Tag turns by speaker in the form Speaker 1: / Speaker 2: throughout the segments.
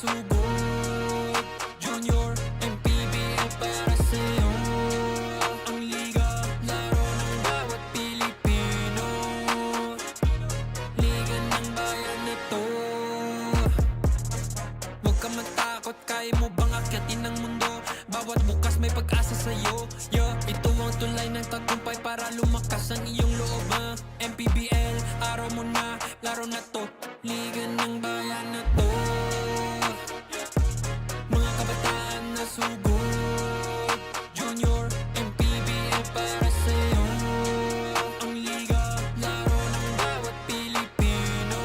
Speaker 1: sugod. Junior, MPBL para sa'yo. Ang liga, laro ng bawat Pilipino. Liga ng bayan na to. Huwag ka matakot, kaya mo bang akyatin ang mundo? Bawat bukas may pag-asa sa'yo. Ito ang tulay ng tagumpay para lumakas ang iyong loob. MPBL, araw mo na, laro na to. Liga ng bayan na to. Mga kabataan na sugod. Junior, MPBL para sa'yo. Ang liga, laro ng bawat Pilipino.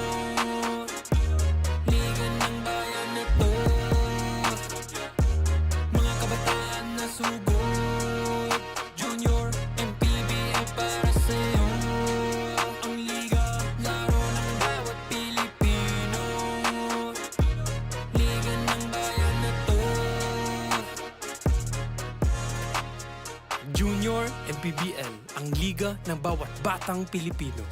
Speaker 1: Liga ng bayan na to. Mga kabataan na sugod. Junior, MPBL para sa'yo. Ang liga, laro ng bawat Pilipino. Liga ng bayan na to. Junior, MPBL, ang liga ng bawat batang Pilipino.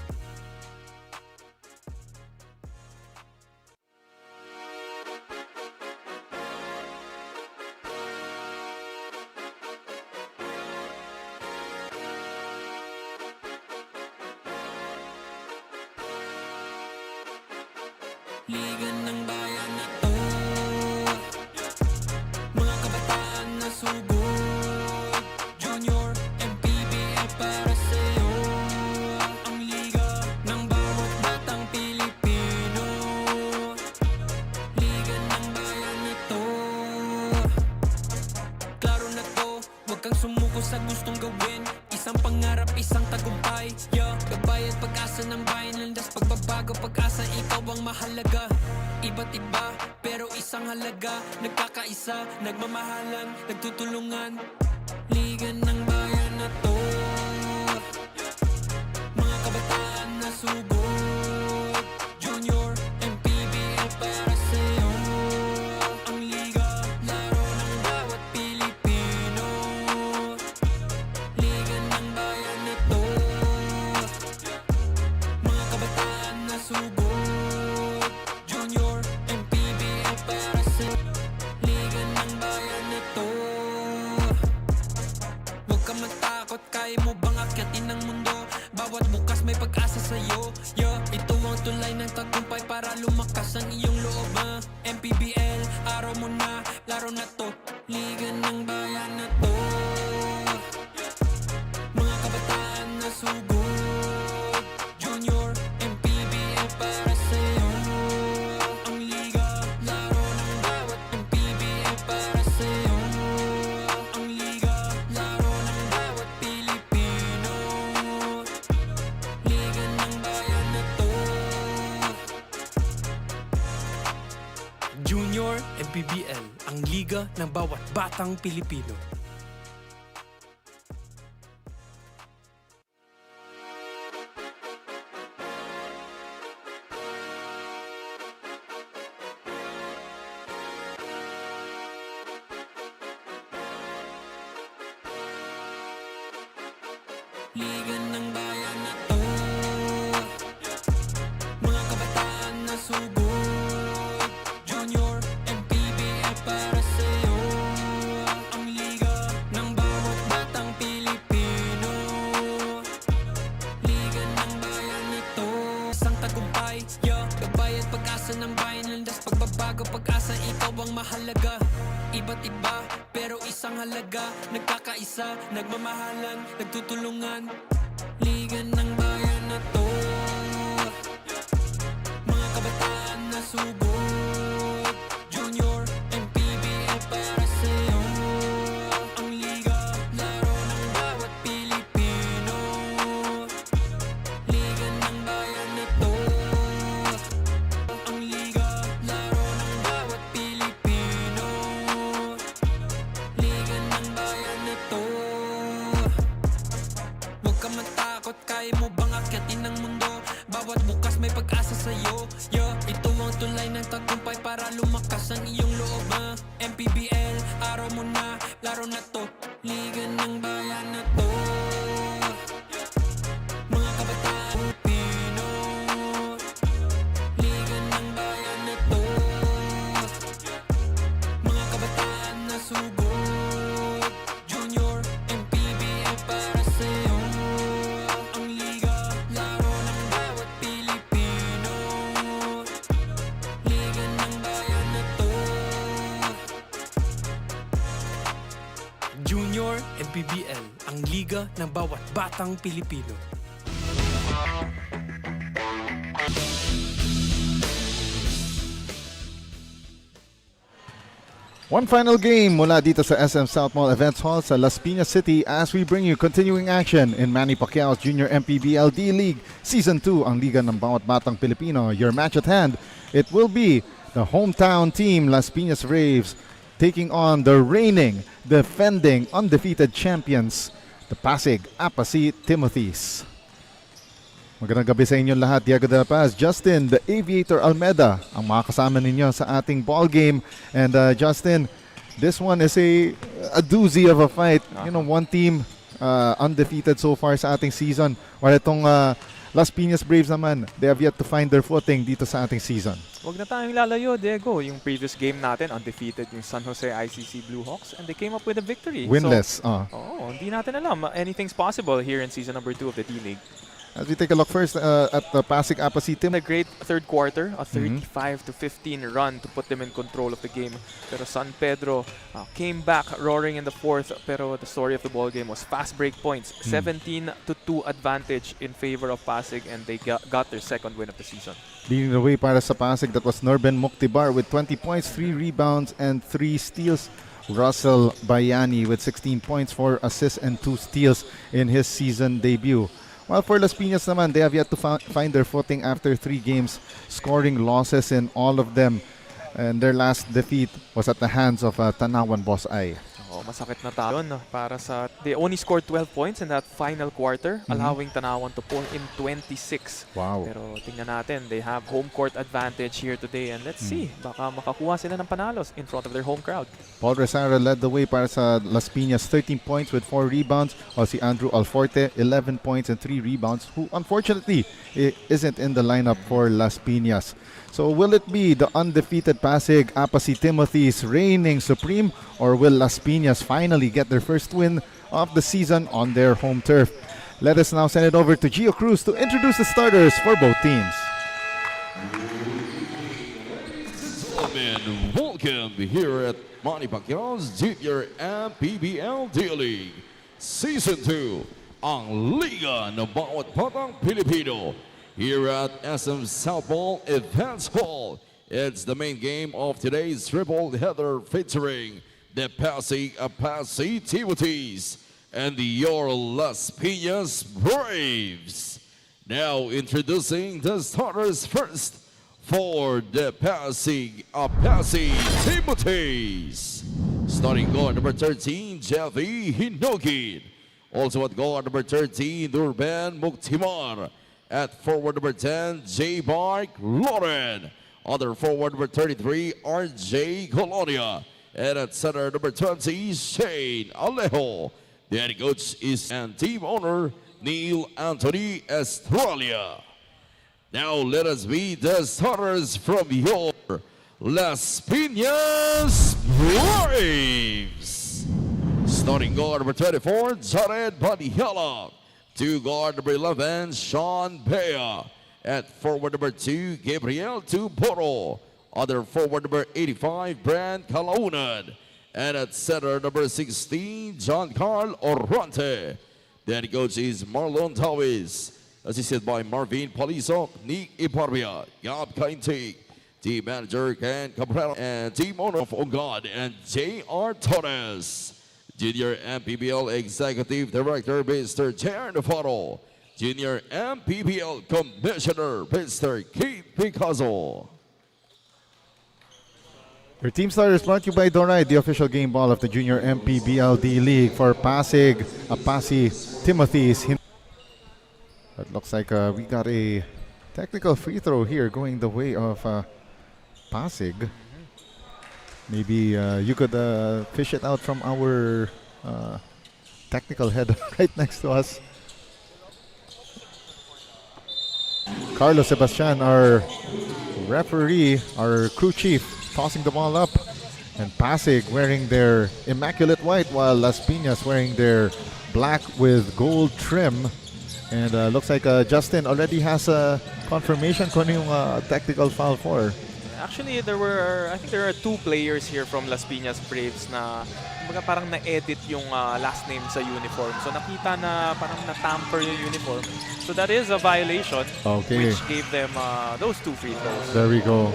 Speaker 1: Liga ng bayan na to. Mga kabataan na sugod. Junior, MPBL para sa'yo. Ang liga ng bawat batang Pilipino. Liga ng bayan na to. Klaro na to, huwag kang sumuko sa gustong gawin. Isang pangarap, isang tagumpay. Gabay at pag-asa ng bayan, landas pagbabago, pag-asa, ikaw ang mahalaga. Iba't iba, pero isang halaga. Nagkakaisa, nagmamahalan, nagtutulungan. Liga ng bayan na to. Mga kabataan na sugod. Junior, MPBL para sa'yo. Ang liga, laro ng bawat Pilipino. Liga ng bayan na to. Mga kabataan na sugod. Junior, MPBL para sa'yo. Liga ng bayan na to. Huwag ka matakot, kaya mo bang akyatin ang mundo? Bawat bukas may pag-asa sa'yo. Ito ang tulay ng tagumpay para lumakas ang iyong loob. MPBL, araw mo na, laro na to. Liga ng bayan na to. Mga kabataan na sugod. Junior, MPBL para sa'yo. Ang liga, laro ng bawat MPBL para sa'yo. Ang liga, laro ng bawat Pilipino. Liga ng bayan na to. Junior, MPBL, ang liga ng bawat batang Pilipino. Liga ng bayan na to. Mga kabataan na sugod. Junior, MPBL para sa'yo. Ang liga ng bawat batang Pilipino. Liga ng bayan na to. Isang tagumpay, gabay at pag-asa ng bayan, landas pagbabago, pag-asa, ikaw ang mahalaga. Iba't iba, pero isang halaga. Nagkakaisa, nagmamahalan, nagtutulungan. Liga ng bayan na to. Mga kabataan na sugod. Junior, MPBL para sa'yo. Ang liga, laro ng bawat Pilipino. Liga ng bayan na to. Ang liga, laro ng bawat Pilipino. Liga ng bayan na to. Huwag ka matakot, kaya mo bang akyatin ang mundo? Bawat bukas may pag-asa sa'yo. Ito ang tulay ng tagumpay para lumakas ang iyong loob. MPBL, araw mo na, laro na to. Liga ng bayan na to. Mga kabataan Pilipino. Liga ng bayan na to. MPBL, ang liga ng bawat batang Pilipino.
Speaker 2: One final game mula dito sa SM SOUTMALL Events Hall sa Las Piñas City as we bring you continuing action in Manny Pacquiao's Junior MPBL D-League Season 2, ang liga ng bawat batang Pilipino. Your match at hand, it will be the hometown team Las Piñas Braves taking on the reigning, defending, undefeated champions, the Pasig Apasi Timothies. Magandang gabi sa inyo lahat. Diego de la Paz, Justin, the Aviator Almeida, ang mga kasama ninyo sa ating ball game. And Justin, this one is a doozy of a fight. You know, one team undefeated so far sa ating season. While itong Las Piñas Braves naman, they have yet to find their footing dito sa ating season.
Speaker 3: Huwag na tayong lalayo, Diego. Yung previous game natin, undefeated yung San Jose ICC Blue Hawks, and they came up with a victory.
Speaker 2: Winless.
Speaker 3: So, hindi natin alam. Anything's possible here in season number 2 of the D-League.
Speaker 2: As we take a look first at the Pasig Apasi Timothies.
Speaker 3: A great third quarter, a 35-15 run to put them in control of the game. Pero San Pedro came back roaring in the fourth. Pero the story of the ball game was fast break points. 17-2 advantage in favor of Pasig, and they got their second win of the season.
Speaker 2: Leading the way para sa Pasig, that was Norben Muktibar with 20 points, 3 rebounds, and 3 steals. Russell Bayani with 16 points, 4 assists, and 2 steals in his season debut. While for Las Piñas naman, they have yet to find their footing after 3 games, scoring losses in all of them. And their last defeat was at the hands of Tanawan Boss Ay.
Speaker 3: Masakit na talo para sa... They only scored 12 points in that final quarter, allowing Tanawan to pour in 26.
Speaker 2: Wow.
Speaker 3: Pero tingnan natin, they have home court advantage here today, and let's see, baka makakuha sila ng panalos in front of their home crowd.
Speaker 2: Paul Resara led the way para sa Las Piñas, 13 points with 4 rebounds, while si Andrew Alforte, 11 points and 3 rebounds, who unfortunately isn't in the lineup for Las Piñas. So will it be the undefeated Pasig Apasi Timothies reigning supreme, or will Las Piñas finally get their first win of the season on their home turf? Let us now send it over to Gio Cruz to introduce the starters for both teams.
Speaker 4: And welcome here at Manny Pacquiao's Junior MPBL D-League Season 2, ang Liga ng Bawat Batang Pilipino. Here at SM SOUTMALL Events Hall, it's the main game of today's triple header featuring the Pasig Apasi Timothies and your Las Piñas Braves. Now introducing the starters first for the Pasig Apasi Timothies. Starting guard number 13, Jeffy Hinogin. Also at guard number 13, Norben Muktibar. At forward number 10, J. Mark Lauren. Other forward number 33, RJ Colonia. And at center number 20, Shane Alejo. The head coach is and team owner, Neil Anthony Estralia. Now let us meet the starters from your Las Piñas Braves. Starting guard number 24, Jared Badiala. To guard number 11, Sean Bea. At forward number 2, Gabriel Tuboro. Other forward number 85, Brand Calaunan. And at center number 16, John Carl Orante. The head coach is Marlon Tawis. Assisted by Marvin Palisok, Nick Iparbia, Gab Kaintig. Team manager Ken Cabrera. And team owner of Ongad and J.R. Torres. Junior MPBL Executive Director, Mr. J.R. Navarro. Junior MPBL Commissioner, Mr. Keith Picasso.
Speaker 2: Your team starters brought to you by Dorai, the official game ball of the Junior MPBL D-League for Pasig Apasi Timothies. It looks like we got a technical free throw here going the way of Pasig. Maybe you could fish it out from our technical head right next to us. Carlos Sebastian, our referee, our crew chief, tossing the ball up. And Pasig wearing their immaculate white, while Las Piñas wearing their black with gold trim. And looks like Justin already has a confirmation kung yung technical foul for.
Speaker 3: Actually, I think there are two players here from Las Piñas Braves na kumbaga parang na-edit yung last name sa uniform. So nakita na parang na-tamper yung uniform. So that is a violation,
Speaker 2: Okay.
Speaker 3: which gave them those 2 free throws.
Speaker 2: There we go.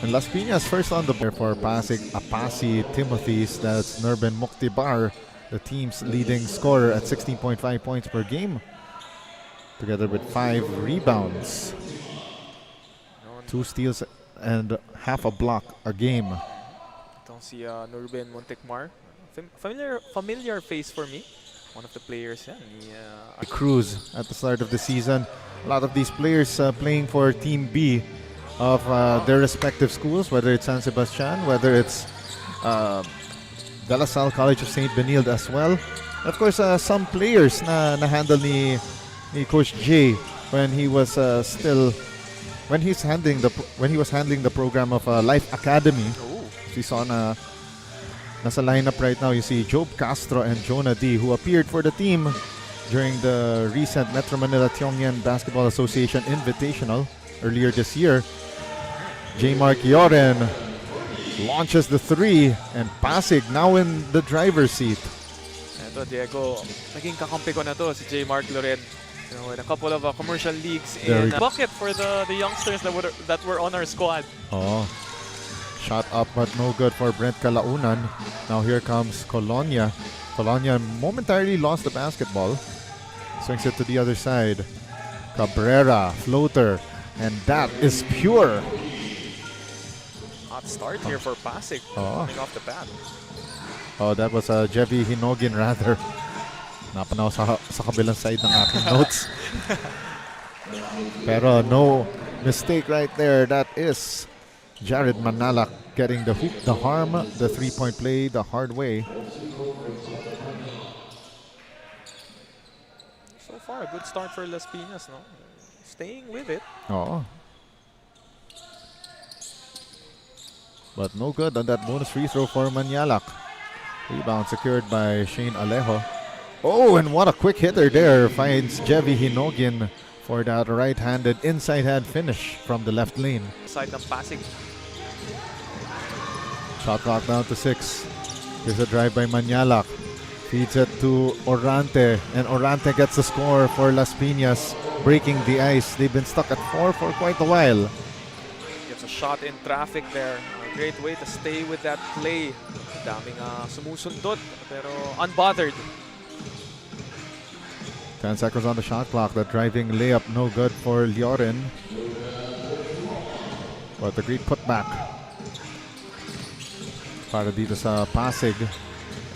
Speaker 2: And Las Piñas first on the board for Pasig Apasi Timothies. That's Nurben Muktibar, the team's leading scorer at 16.5 points per game, together with 5 rebounds, 2 steals, and half a block a game.
Speaker 3: Itong si Nurben Montecmar. Familiar face for me. One of the players yan.
Speaker 2: Cruz at the start of the season. A lot of these players playing for Team B of their respective schools, whether it's San Sebastian, whether it's De La Salle College of St. Benilde as well. Of course, some players na handle ni Coach J when he was when he was handling the program of Life Academy. Si saw na nasa lineup right now, you see Job Castro and Jonah D, who appeared for the team during the recent Metro Manila Tiongyan Basketball Association Invitational earlier this year. J. Mark Yoren launches the 3, and Pasig now in the driver's seat.
Speaker 3: Ito, Diego, naging kakampi ko na to, si J. Mark Loren. You know, in a couple of commercial leagues and bucket for the youngsters that were on our squad.
Speaker 2: Oh, shot up but no good for Brent Calaunan. Now here comes Colonia. Colonia momentarily lost the basketball. Swings it to the other side. Cabrera, floater, and that is pure.
Speaker 3: Hot start here for Pasig, coming off the bat.
Speaker 2: Oh, that was Jevi Hinogin rather. Napanaw sa kabilang side ng aking notes. Pero no mistake right there. That is Jared Manalak getting the hoop, the harm, the 3-point play the hard way.
Speaker 3: So far, a good start for Las Piñas, no? Staying with it.
Speaker 2: Oh. But no good on that bonus free throw for Manyalak. Rebound secured by Shane Alejo. Oh, and what a quick hitter there. Finds Jevi Hinogin for that right-handed inside-hand finish from the left lane.
Speaker 3: Side ng Pasig.
Speaker 2: Shot clock down to 6. Here's a drive by Manyalak. Feeds it to Orante, and Orante gets the score for Las Piñas, breaking the ice. They've been stuck at 4 for quite a while.
Speaker 3: Gets a shot in traffic there. A great way to stay with that play. Daming sumusundot, pero unbothered.
Speaker 2: 10 seconds on the shot clock. The driving layup no good for Lioren. But a great putback para dito sa Pasig.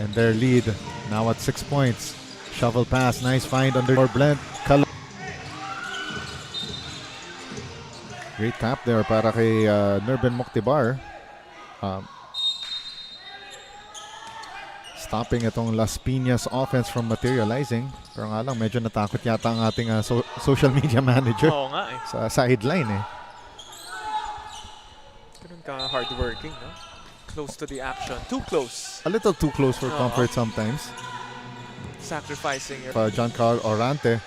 Speaker 2: And their lead now at 6 points. Shovel pass. Nice find under Blent. Great tap there para kay Nurben Muktibar. Stopping itong Las Piñas offense from materializing. Pero nga lang, medyo natakot yata ang ating social media manager.
Speaker 3: Oo nga eh.
Speaker 2: Sa sideline eh.
Speaker 3: Ganun ka hardworking, no? Close to the action. Too close.
Speaker 2: A little too close for comfort sometimes.
Speaker 3: Sacrificing your...
Speaker 2: Giancarlo Orante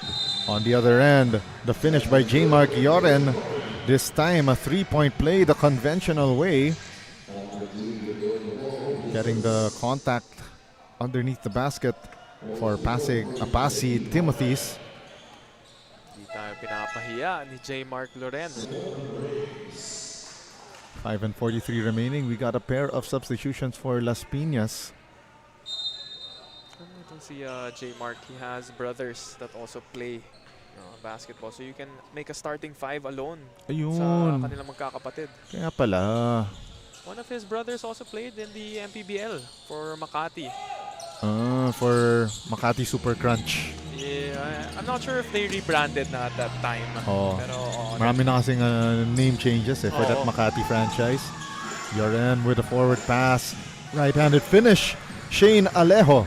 Speaker 2: on the other end. The finish by J. Mark Yoren. This time a 3-point play the conventional way. Getting the contact underneath the basket for Pasig Apasi Timothies.
Speaker 3: Hindi tayo pinapahiya ni J. Mark Loren.
Speaker 2: 5:43 remaining. We got a pair of substitutions for Las Piñas.
Speaker 3: Itong si J. Mark, he has brothers that also play basketball. So you can make a starting 5 alone
Speaker 2: Ayun.
Speaker 3: sa kanilang magkakapatid.
Speaker 2: Kaya pala.
Speaker 3: One of his brothers also played in the MPBL for Makati.
Speaker 2: For Makati Super Crunch.
Speaker 3: Yeah, I'm not sure if they rebranded na at that time. Pero,
Speaker 2: marami na kasing name changes for that Makati franchise. Yoren with a forward pass. Right-handed finish. Shane Alejo.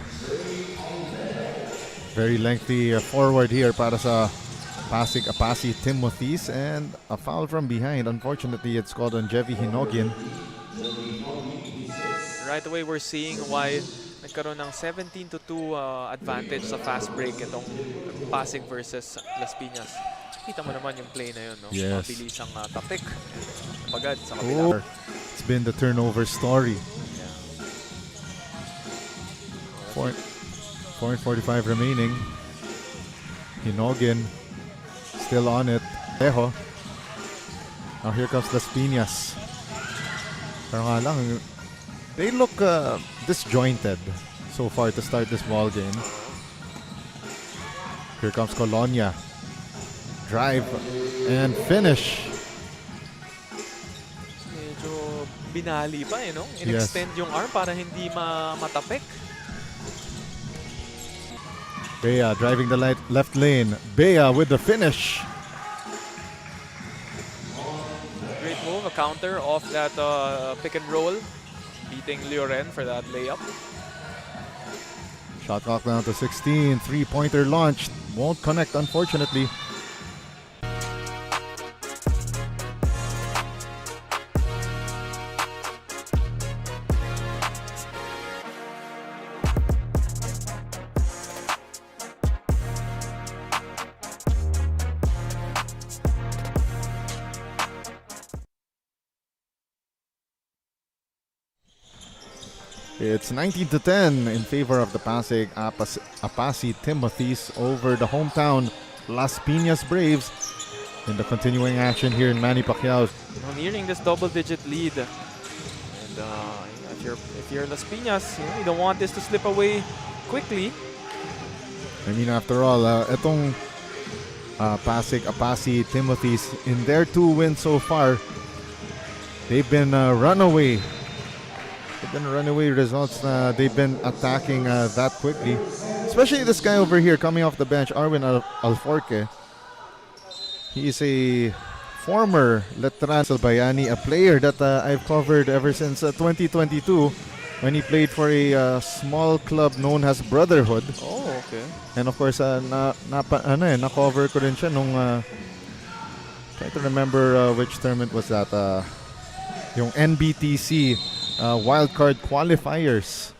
Speaker 2: Very lengthy forward here para sa Pasig Apasi Timothies. And a foul from behind. Unfortunately, it's called on Jevi Hinogin.
Speaker 3: Right away, we're seeing why nagkaroon ng 17-2 advantage sa fast break itong Pasig versus Las Piñas. Kita mo naman yung play na yun, no?
Speaker 2: Yes.
Speaker 3: Mabilis ang tapik. Pagad sa kabila.
Speaker 2: It's been the turnover story.
Speaker 3: Yeah.
Speaker 2: 4:45 remaining. Hinogin still on it. Ejo. Now here comes Las Piñas. Pero nga lang, they look disjointed so far to start this ball game. Here comes Colonia. Drive and finish.
Speaker 3: Medyo binali pa no? In-extend yung arm para hindi matapik.
Speaker 2: Bea driving the left lane. Bea with the finish.
Speaker 3: Great move, a counter off that pick and roll. Beating Lloren for that layup.
Speaker 2: Shot clock down to 16. Three-pointer launched. Won't connect, unfortunately. It's 19-10 in favor of the Pasig Apasi Timothies over the hometown Las Piñas Braves in the continuing action here in Manny Pacquiao.
Speaker 3: Nearing this double-digit lead, and if you're Las Piñas, you don't want this to slip away quickly.
Speaker 2: I mean, after all, itong Pasig Apasi Timothies, in their 2 wins so far, they've been runaway. They've been runaway results. They've been attacking that quickly. Especially this guy over here coming off the bench, Arwin Alforque. He is a former Letran Salbayani, a player that I've covered ever since 2022 when he played for a small club known as Brotherhood.
Speaker 3: Oh, okay.
Speaker 2: And of course, na-cover ko rin siya nung try to remember which tournament was that. Yung NBTC wildcard qualifiers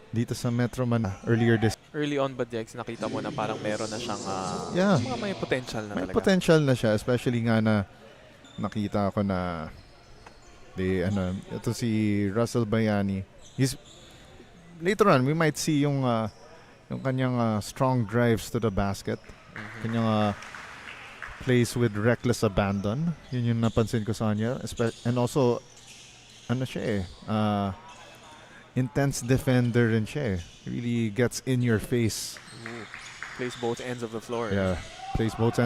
Speaker 2: dito sa Metro Man earlier this.
Speaker 3: Early on ba, Dex, nakita mo na parang meron na siyang may potential na
Speaker 2: May
Speaker 3: talaga.
Speaker 2: potential na siya, especially nga na nakita ko na ito si Russell Bayani. Later on, we might see yung kanyang strong drives to the basket. Kanyang plays with reckless abandon. Yun yung napansin ko sa kanya. And also, intense defender rin siya. Really gets in your face.
Speaker 3: Plays both ends of the floor.
Speaker 2: Yeah, plays both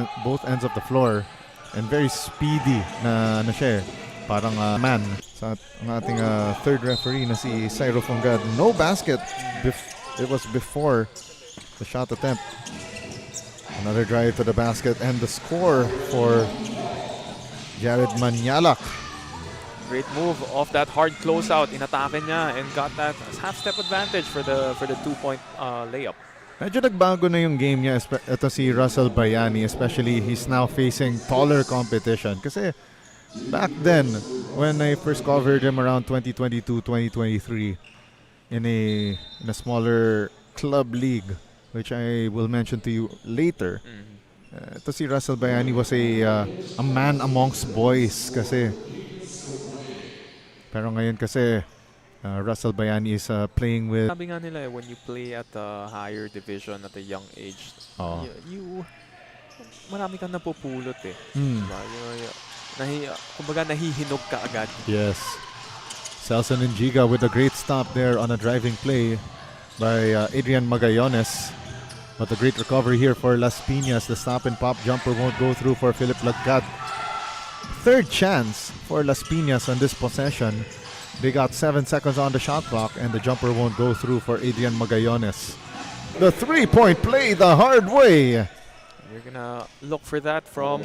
Speaker 2: ends of the floor. And very speedy na siya. Parang man. Sa ating third referee na si Cyro Fungad. No basket. It was before the shot attempt. Another drive to the basket and the score for Jared Manyalak.
Speaker 3: Great move off that hard closeout. Inatake niya and got that half-step advantage for the 2-point layup.
Speaker 2: Medyo nagbago na yung game niya. Ito si Russell Bayani, especially he's now facing taller competition. Kasi back then, when I first covered him around 2022, 2023, in a smaller club league, which I will mention to you later. Ito si Russell Bayani was a man amongst boys kasi. Pero ngayon kasi Russell Bayani is playing with.
Speaker 3: Sabi nga nila when you play at a higher division at a young age, marami kang napupulot eh. Diba? Kumbaga nahihinog ka agad.
Speaker 2: Yes. Celson Njiga with a great stop there on a driving play by Adrian Magallanes. But a great recovery here for Las Piñas. The stop and pop jumper won't go through for Philip Lagcat. Third chance for Las Piñas on this possession. They got 7 seconds on the shot clock and the jumper won't go through for Adrian Magallanes. The 3-point play the hard way.
Speaker 3: You're gonna look for that from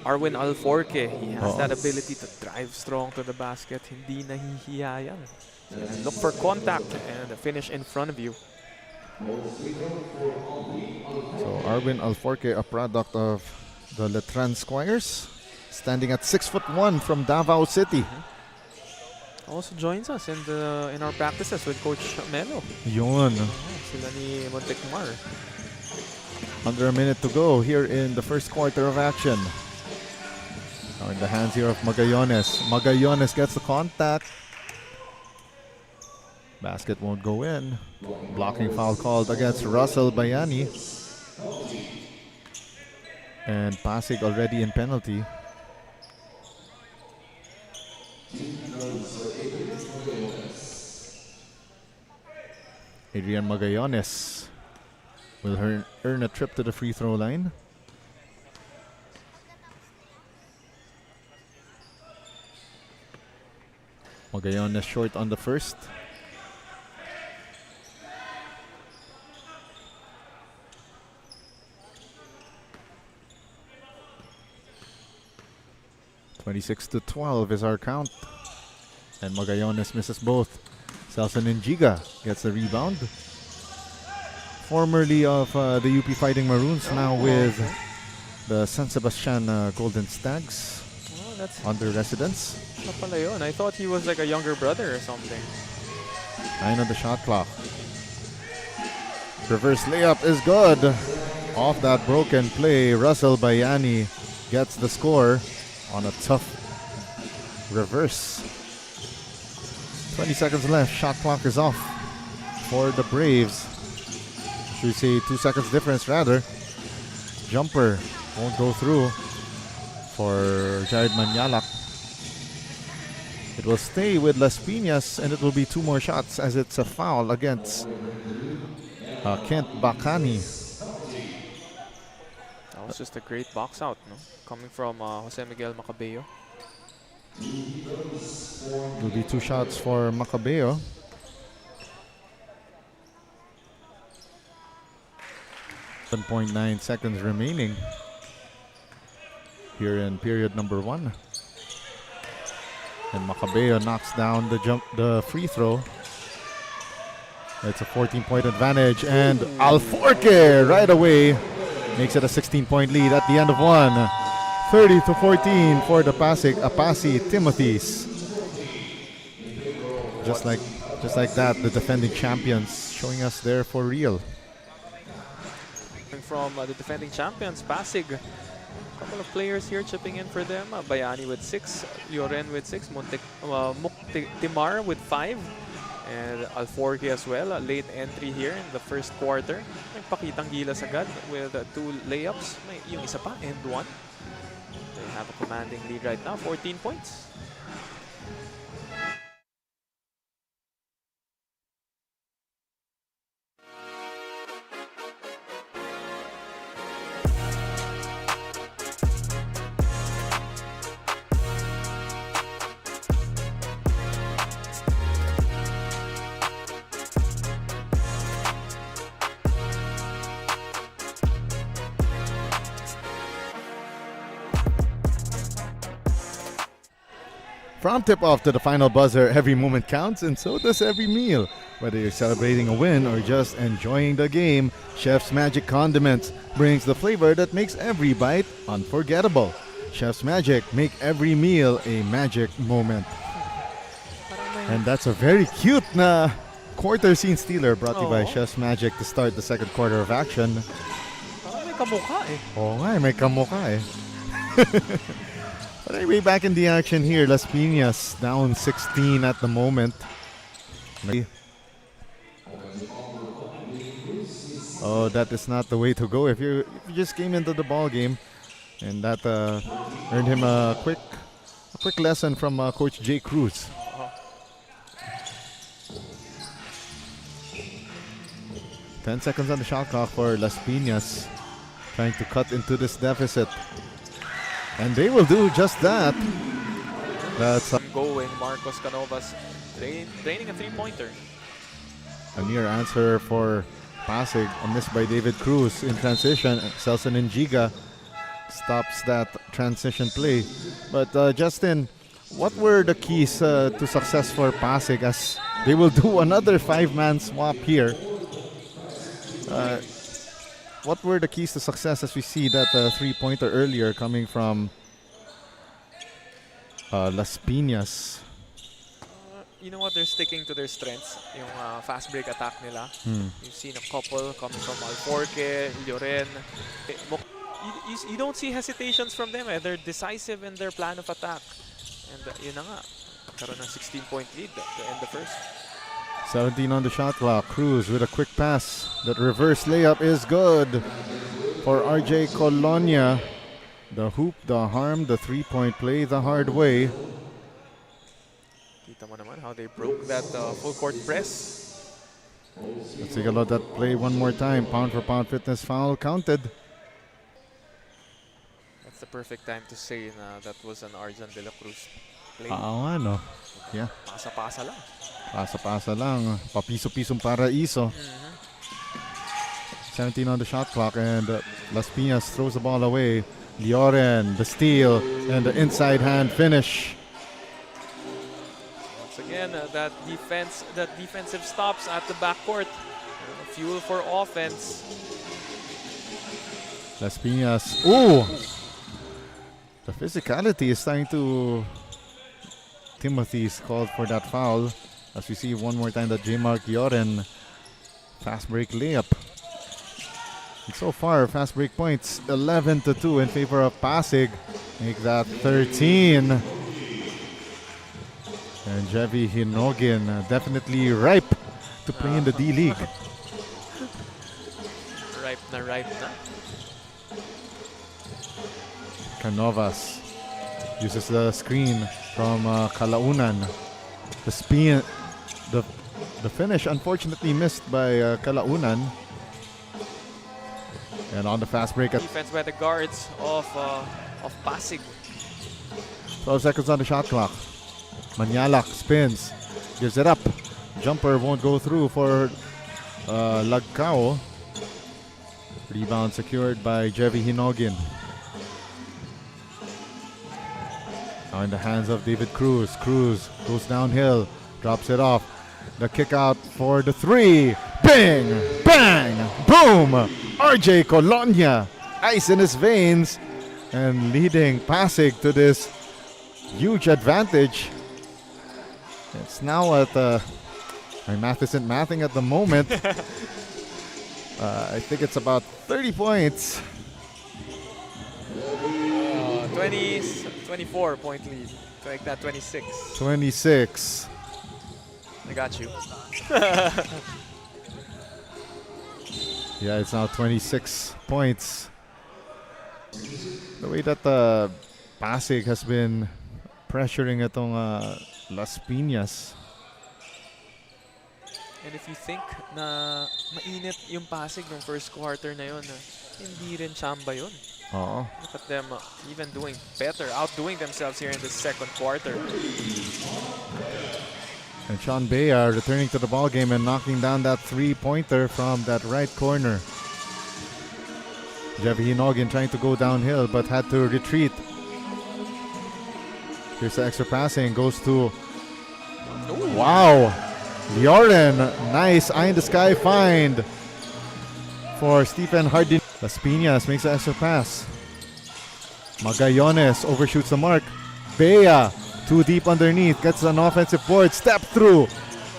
Speaker 3: Arwin Alforque. He has that ability to drive strong to the basket. Hindi nahihiya yan. So look for contact and the finish in front of you.
Speaker 2: So Arwin Alforque, a product of the Letran Squires, standing at 6'1" from Davao City.
Speaker 3: Also joins us in our practices with Coach Melo.
Speaker 2: Yun.
Speaker 3: Sila ni Montecmar.
Speaker 2: Under a minute to go here in the first quarter of action. Now in the hands here of Magallanes. Magallanes gets the contact. Basket won't go in. Blocking foul called against Russell Bayani. And Pasig already in penalty. Adrian Magallanes will earn a trip to the free throw line. Magallanes short on the first. (26-12) is our count. And Magallanes misses both. Celson Njiga gets the rebound. Formerly of the UP Fighting Maroons, now with the San Sebastian Golden Stags under residence.
Speaker 3: I thought he was like a younger brother or something.
Speaker 2: 9 on the shot clock. Reverse layup is good. Off that broken play, Russell Bayani gets the score on a tough reverse. 20 seconds left. Shot clock is off for the Braves. Should say 2 seconds difference rather. Jumper won't go through for Jared Manyalak. It will stay with Las Piñas and it will be 2 more shots as it's a foul against Kent Bacani.
Speaker 3: That was just a great box out, no? Coming from Jose Miguel Macabeo.
Speaker 2: It will be 2 shots for Macabeo. .9 seconds remaining here in period number 1. And Macabeo knocks down the free throw. It's a 14-point advantage, and Alforque right away makes it a 16-point lead at the end of 1. 30-14 for the Pasig Apasi Timothies. Just like that, the defending champions showing us there for real.
Speaker 3: From the defending champions, Pasig. A couple of players here chipping in for them. Bayani with 6, Lloren with 6, Muktimar with 5, and Alforque as well. A late entry here in the first quarter. Nagpakitang gilas agad with 2 layups. May yung isa pa, and 1. They have a commanding lead right now, 14 points.
Speaker 2: From tip-off to the final buzzer, every moment counts and so does every meal. Whether you're celebrating a win or just enjoying the game, Chef's Magic Condiments brings the flavor that makes every bite unforgettable. Chef's Magic, make every meal a magic moment. And that's a very cute na quarter scene stealer brought to you by Chef's Magic to start the second quarter of action.
Speaker 3: Parang may kamukha eh.
Speaker 2: Oo nga, may kamukha eh. But anyway, back in the action here. Las Piñas down 16 at the moment. Oh, that is not the way to go. If you just came into the ball game, and that earned him a quick lesson from Coach Jay Cruz. 10 seconds on the shot clock for Las Piñas, trying to cut into this deficit. And they will do just that. That's
Speaker 3: Going, Marcos Canovas training a 3-pointer.
Speaker 2: a near answer for Pasig. A miss by David Cruz in transition. Celson Njiga stops that transition play. But Justin, what were the keys to success for Pasig as they will do another 5-man swap here? What were the keys to success as we see that 3-pointer earlier coming from Las Piñas?
Speaker 3: you know what? They're sticking to their strengths. Yung fast break attack nila. You've seen a couple coming from Alforque, Lloren. You don't see hesitations from them. They're decisive in their plan of attack. And yun na nga. Karoon ng 16-point lead to end the first.
Speaker 2: 17 on the shot clock. Cruz with a quick pass. That reverse layup is good for RJ Colonia. The hoop, the harm, the three-point play the hard way.
Speaker 3: Kita mo naman how they broke that full court press.
Speaker 2: Let's take a look at that play one more time. Pound for pound fitness foul counted.
Speaker 3: That's the perfect time to say na that was an Arjan De La Cruz play.
Speaker 2: No? Yeah.
Speaker 3: Pasa-pasa lang.
Speaker 2: Pasa-pasa lang. Papiso-pisong paraiso. 17 on the shot clock, and Las Piñas throws the ball away. Lloren, the steal, and the inside hand finish.
Speaker 3: Once again, that defensive stops at the backcourt. Fuel for offense.
Speaker 2: Las Piñas. Ooh! The physicality is starting to... Timothies called for that foul. As we see one more time that J-Mark Lloren fast break layup. And so far, fast break points 11-2 in favor of Pasig. Make that 13. And Jevi Hinogin definitely ripe to play in the D-League.
Speaker 3: Ripe na.
Speaker 2: Canovas uses the screen from Kalaunan. The finish unfortunately missed by Kalaunan. And on the fast break,
Speaker 3: Defense by the guards of Pasig.
Speaker 2: 12 seconds on the shot clock. Manialak spins, gives it up. Jumper won't go through for Lagcao. Rebound secured by Jevi Hinogin. Now in the hands of David Cruz. Cruz goes downhill, drops it off. The kick out for the three. Bang! Bang! Boom! RJ Colonia, ice in his veins, and leading Pasig to this huge advantage. It's now at my math isn't mathing at the moment. I think it's about 30 points.
Speaker 3: 24 point lead. Like that, 26.
Speaker 2: 26.
Speaker 3: I got you.
Speaker 2: Yeah, it's now 26 points. The way that Pasig has been pressuring itong Las Piñas.
Speaker 3: And if you think na mainit yung Pasig ng first quarter na yun, hindi rin chamba yun.
Speaker 2: Oo.
Speaker 3: Look at them even doing better, outdoing themselves here in the second quarter.
Speaker 2: And Sean Bea returning to the ball game and knocking down that three-pointer from that right corner. Jevi Hinogin trying to go downhill but had to retreat. Here's the extra passing, goes to...
Speaker 3: Ooh.
Speaker 2: Wow! Lloren, nice eye-in-the-sky find for Stephen Hardin. Las Piñas makes the extra pass. Magallanes overshoots the mark. Bea, too deep underneath, gets an offensive board, step through.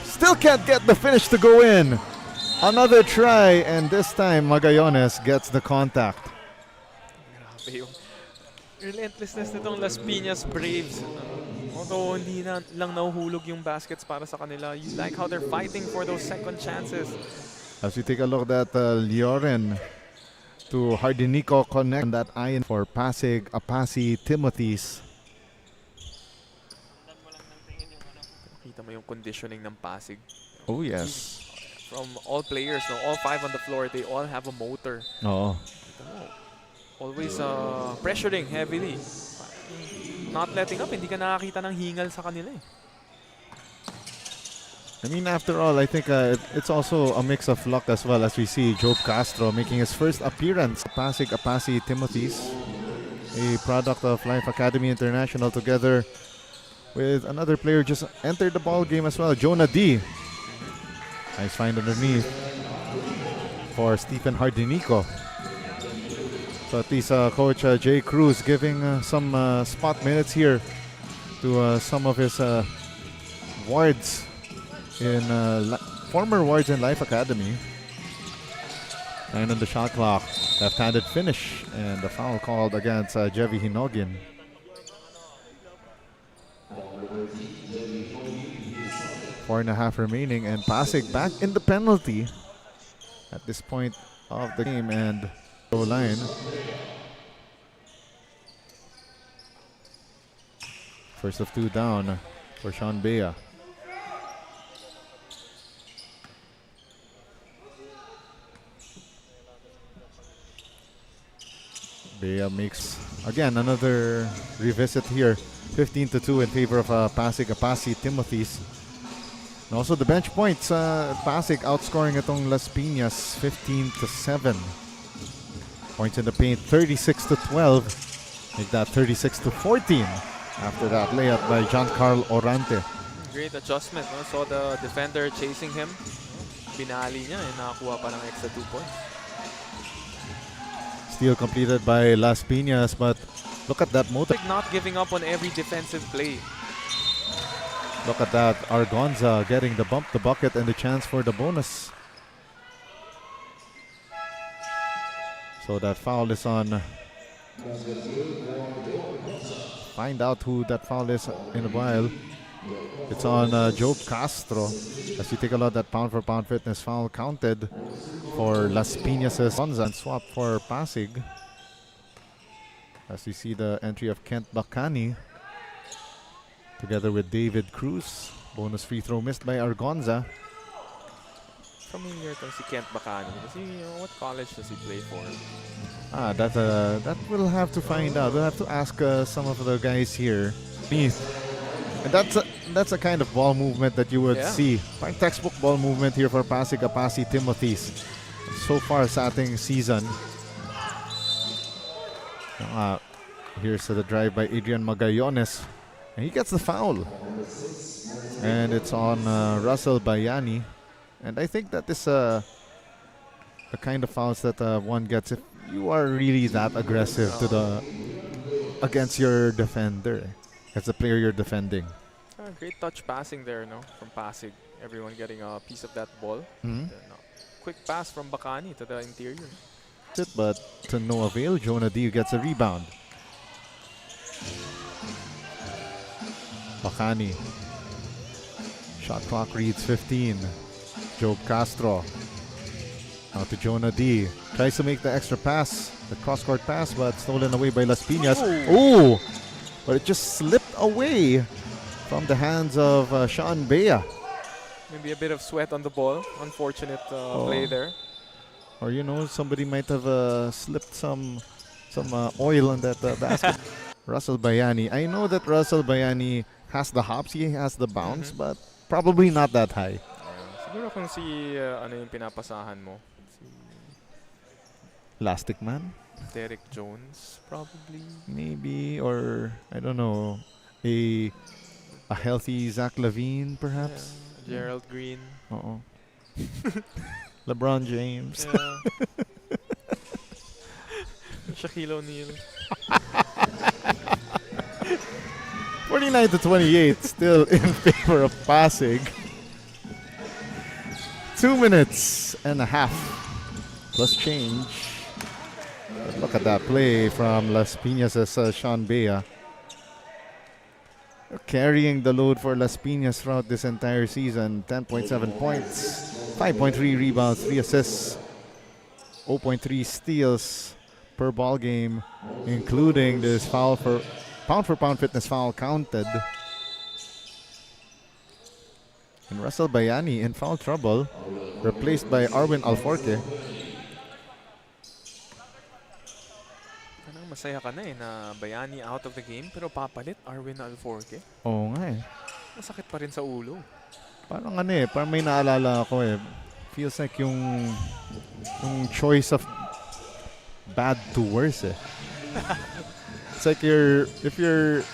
Speaker 2: Still can't get the finish to go in. Another try, and this time Magallanes gets the contact.
Speaker 3: Grabe yung relentlessness nitong Las Piñas Braves. Although hindi na lang nahuhulog yung baskets para sa kanila, you like how they're fighting for those second chances.
Speaker 2: As we take a look at Lloren to Hardinico connect that iron for Pasig Apasi Timothies.
Speaker 3: Kita mo yung conditioning ng Pasig.
Speaker 2: Oh yes.
Speaker 3: From all players, no, all five on the floor, they all have a motor.
Speaker 2: Oo.
Speaker 3: Always pressuring heavily. Not letting up, hindi ka nakakita ng hingal sa kanila eh.
Speaker 2: I mean, after all, I think it's also a mix of luck as well, as we see Job Castro making his first appearance. Pasig Apasi Timothies, a product of Life Academy International, together with another player just entered the ball game as well, Jonah D. Nice find underneath for Stephen Hardinico. So at least Coach Jay Cruz giving some spot minutes here to some of his wards in former wards in Life Academy. And on the shot clock, left-handed finish and the foul called against Jevi Hinogin. Four and a half remaining, and Pasig back in the penalty at this point of the game and goal line. First of two down for Sean Bea. Bea makes again another revisit here, 15-2 in favor of Pasig Apasi Timothies. And also the bench points, Pasig outscoring itong Las Piñas 15-7. Points in the paint 36-12. Make that 36-14 after that layup by Giancarlo Orante.
Speaker 3: Great adjustment. No? Saw the defender chasing him. Binali niya and nakakuha pa ng extra 2 points.
Speaker 2: Steal completed by Las Piñas, but look at that motor.
Speaker 3: Not giving up on every defensive play.
Speaker 2: Look at that, Argonza getting the bump, the bucket, and the chance for the bonus. So that foul is on. Find out who that foul is in a while. It's on Job Castro. As you take a look at that pound-for-pound fitness foul counted for Las Piñas' Argonza and swap for Pasig. As you see the entry of Kent Bacani together with David Cruz. Bonus free throw missed by Argonza.
Speaker 3: Familiar si Kent Bacani. What college does he play for?
Speaker 2: That we'll have to find out. We'll have to ask some of the guys here. And that's a kind of ball movement that you would see. Parang textbook ball movement here for Pasig Apasi Timothies. So far sa ating season. Here's the drive by Adrian Magallanes. And he gets the foul. And it's on Russell Bayani. And I think that is the kind of fouls that one gets if you are really that aggressive against your defender. As the player you're defending.
Speaker 3: Great touch passing there, no, from Pasig. Everyone getting a piece of that ball.
Speaker 2: Mm-hmm.
Speaker 3: Quick pass from Bacani to the interior.
Speaker 2: But to no avail, Jonah D gets a rebound. Bacani. Shot clock reads 15. Job Castro. Now to Jonah D. Tries to make the extra pass, the cross-court pass, but stolen away by Las Piñas. Oh! But it just slipped away from the hands of Sean Bea.
Speaker 3: Maybe a bit of sweat on the ball. Unfortunate play there.
Speaker 2: Or somebody might have slipped some oil on that basket. Russell Bayani. I know that Russell Bayani has the hops, he has the bounce, but probably not that high.
Speaker 3: Siguro kung ano yung pinapasahan mo?
Speaker 2: Elastic Man?
Speaker 3: Derek Jones, probably.
Speaker 2: Maybe, or I don't know, a healthy Zach Lavine, perhaps.
Speaker 3: Yeah, Gerald Green.
Speaker 2: LeBron James.
Speaker 3: Yeah. Shaquille O'Neal.
Speaker 2: 49-28, still in favor of Pasig. 2 minutes and a half plus change. Look at that play from Las Piñas' Sean Bea. Carrying the load for Las Piñas throughout this entire season. 10.7 points, 5.3 rebounds, 3 assists, 0.3 steals per ball game, including this foul for pound fitness foul counted. And Russell Bayani in foul trouble, replaced by Arwin Alforque.
Speaker 3: Masaya ka na na Bayani out of the game pero papalit Arwin Alforque.
Speaker 2: Oo nga
Speaker 3: Masakit pa rin sa ulo.
Speaker 2: Parang parang may naalala ako Feels like yung choice of bad to worse It's like if your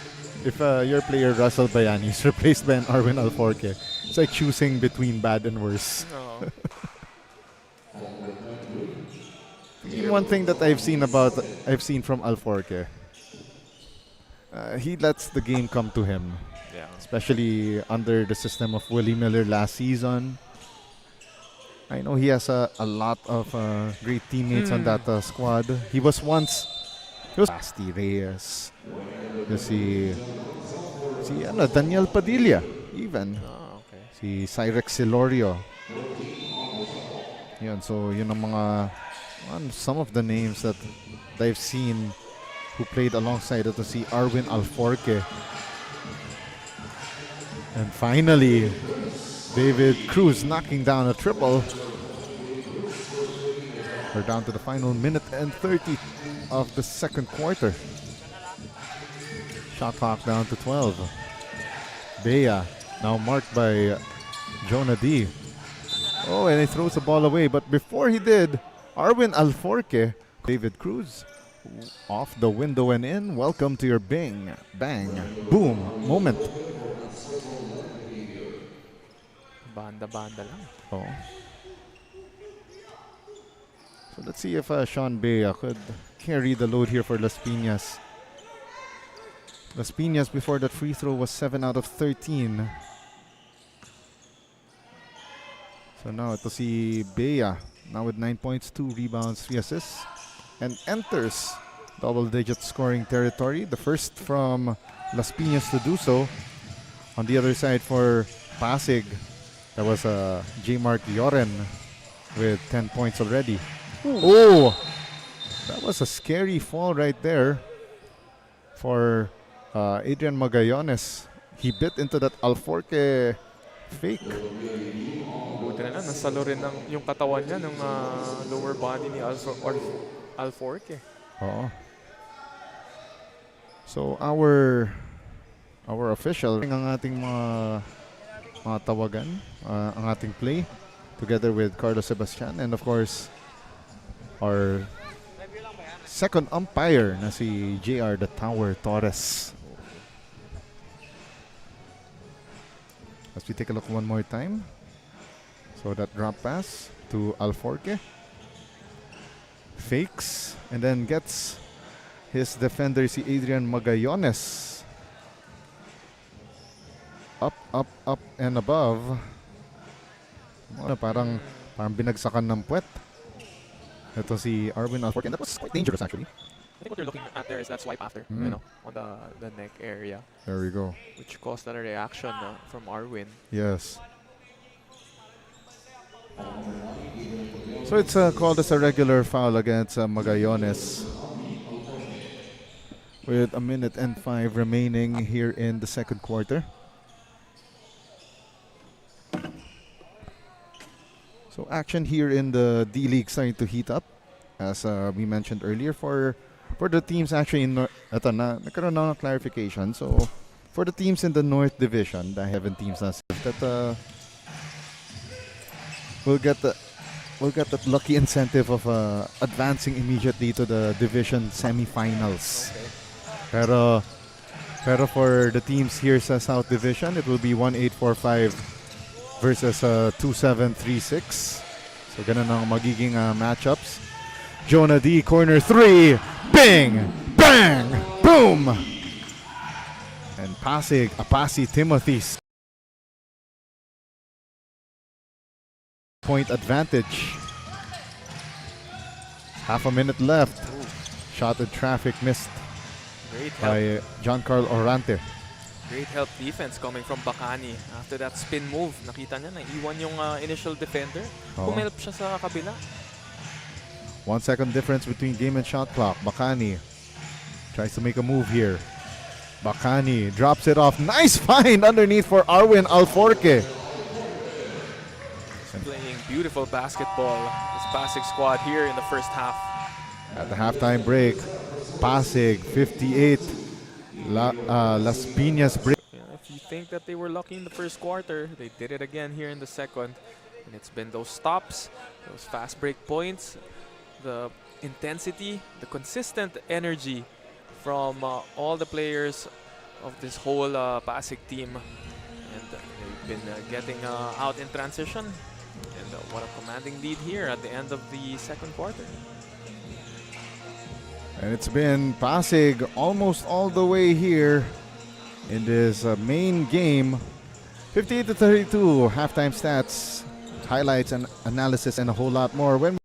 Speaker 2: player Russell Bayani is replaced by an Arwin Alforque, it's like choosing between bad and worse. One thing that I've seen from Alforque, he lets the game come to him.
Speaker 3: Yeah.
Speaker 2: especially under the system of Willie Miller last season. I know he has a lot of great teammates on that squad. He was Basti Reyes. Si Daniel Padilla even.
Speaker 3: Okay.
Speaker 2: Si Cyrex Silorio. Yan, so yun ang mga some of the names that I've seen who played alongside ito si Arwin Alforque. And finally, David Cruz knocking down a triple. We're down to the final minute and 30 of the second quarter. Shot clock down to 12. Bea now marked by Jonah D. Oh, and he throws the ball away. But before he did, Arwin Alforque, David Cruz, off the window and in. Welcome to your bang, boom moment.
Speaker 3: Banda-banda lang.
Speaker 2: Oh. So let's see if Sean Bea could carry the load here for Las Piñas. Las Piñas before that free throw was 7 out of 13. So now ito si Bea, now with 9 points, 2 rebounds, 3 assists, and enters double-digit scoring territory. The first from Las Piñas to do so. On the other side for Pasig, that was J-Mark Yoren with 10 points already. Oh, that was a scary fall right there for Adrian Magallanes. He bit into that Alforque fake.
Speaker 3: Buti na lang, nasalo rin yung katawan niya ng lower body ni Alforque.
Speaker 2: Oo. So our official ang ating mga tawagan, ang ating play together with Carlos Sebastian, and of course our second umpire na si JR the Tower Torres. As we take a look one more time. So that drop pass to Alforque. Fakes and then gets his defender si Adrian Magallanes. Up and above. Parang binagsakan ng puwet. Ito si Arwin Alforque, and that was quite dangerous actually.
Speaker 3: I think what you're looking at there is that swipe after, you know, on the neck area.
Speaker 2: There we go.
Speaker 3: Which caused that reaction from Arwin.
Speaker 2: Yes. So it's called as a regular foul against Magallanes. With a minute and 5 remaining here in the second quarter. So action here in the D-League starting to heat up, as we mentioned earlier, for the teams actually in ito na nagkaroon na ng clarification. So for the teams in the North Division, the 7 teams na that will get that lucky incentive of advancing immediately to the division semifinals. Pero for the teams here sa South Division, it will be 1-8-4-5 versus 2-7-3-6. So ganun ang magiging matchups. Jonah D, corner 3. Bang! Bang! Boom! And Pasig Apasi Timothies. Point advantage. Half a minute left. Shot in traffic missed
Speaker 3: Great help.
Speaker 2: by John Carl Orante.
Speaker 3: Great help defense coming from Bacani. After that spin move, nakita niya, naiwan yung initial defender. Pumelp siya sa kabila.
Speaker 2: 1 second difference between game and shot clock. Bacani tries to make a move here. Bacani drops it off. Nice find underneath for Arwin Alforque.
Speaker 3: Playing beautiful basketball. This Pasig squad here in the first half.
Speaker 2: At the halftime break, Pasig 58. Las Piñas break.
Speaker 3: If you think that they were lucky in the first quarter, they did it again here in the second. And it's been those stops, those fast break points, the intensity, the consistent energy from all the players of this whole Pasig team. And they've been getting out in transition. And what a commanding lead here at the end of the second quarter.
Speaker 2: And it's been Pasig almost all the way here in this main game. 58-32, halftime stats, highlights and analysis, and a whole lot more when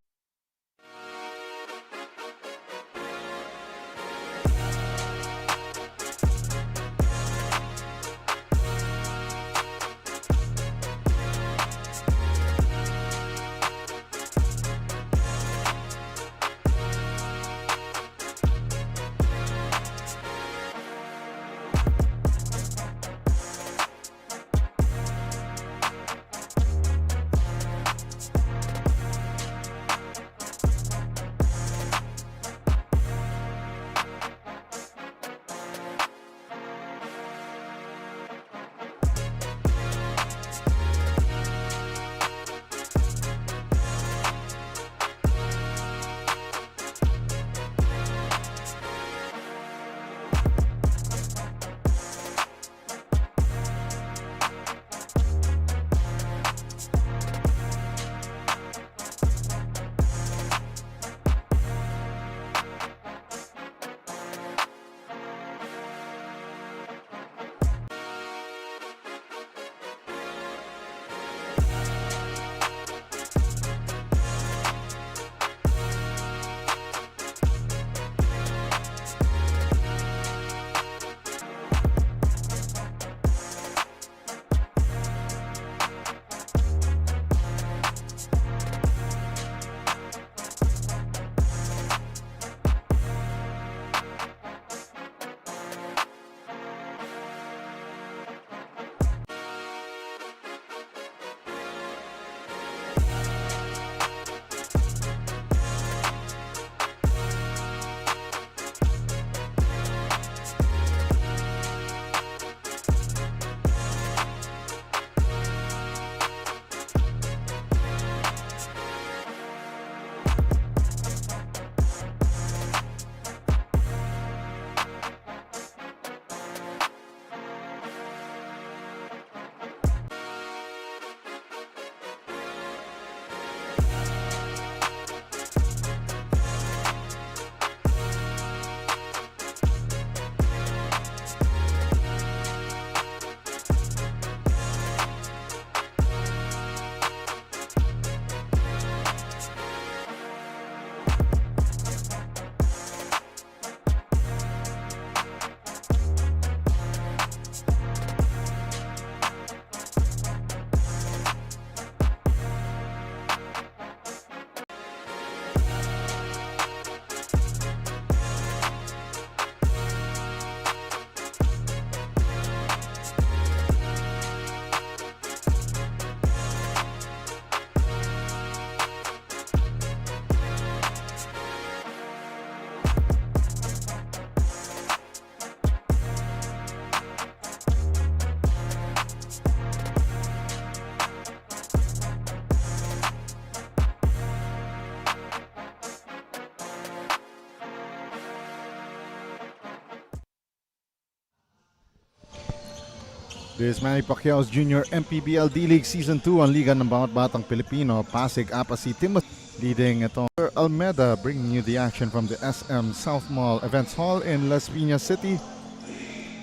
Speaker 2: this is Manny Pacquiao's Junior MPBL D-League Season 2 ang Liga ng Bawat Batang Pilipino. Pasig Apasi Timothies leading ito. Almeda bringing you the action from the SOUTMALL Events Hall in Las Piñas City.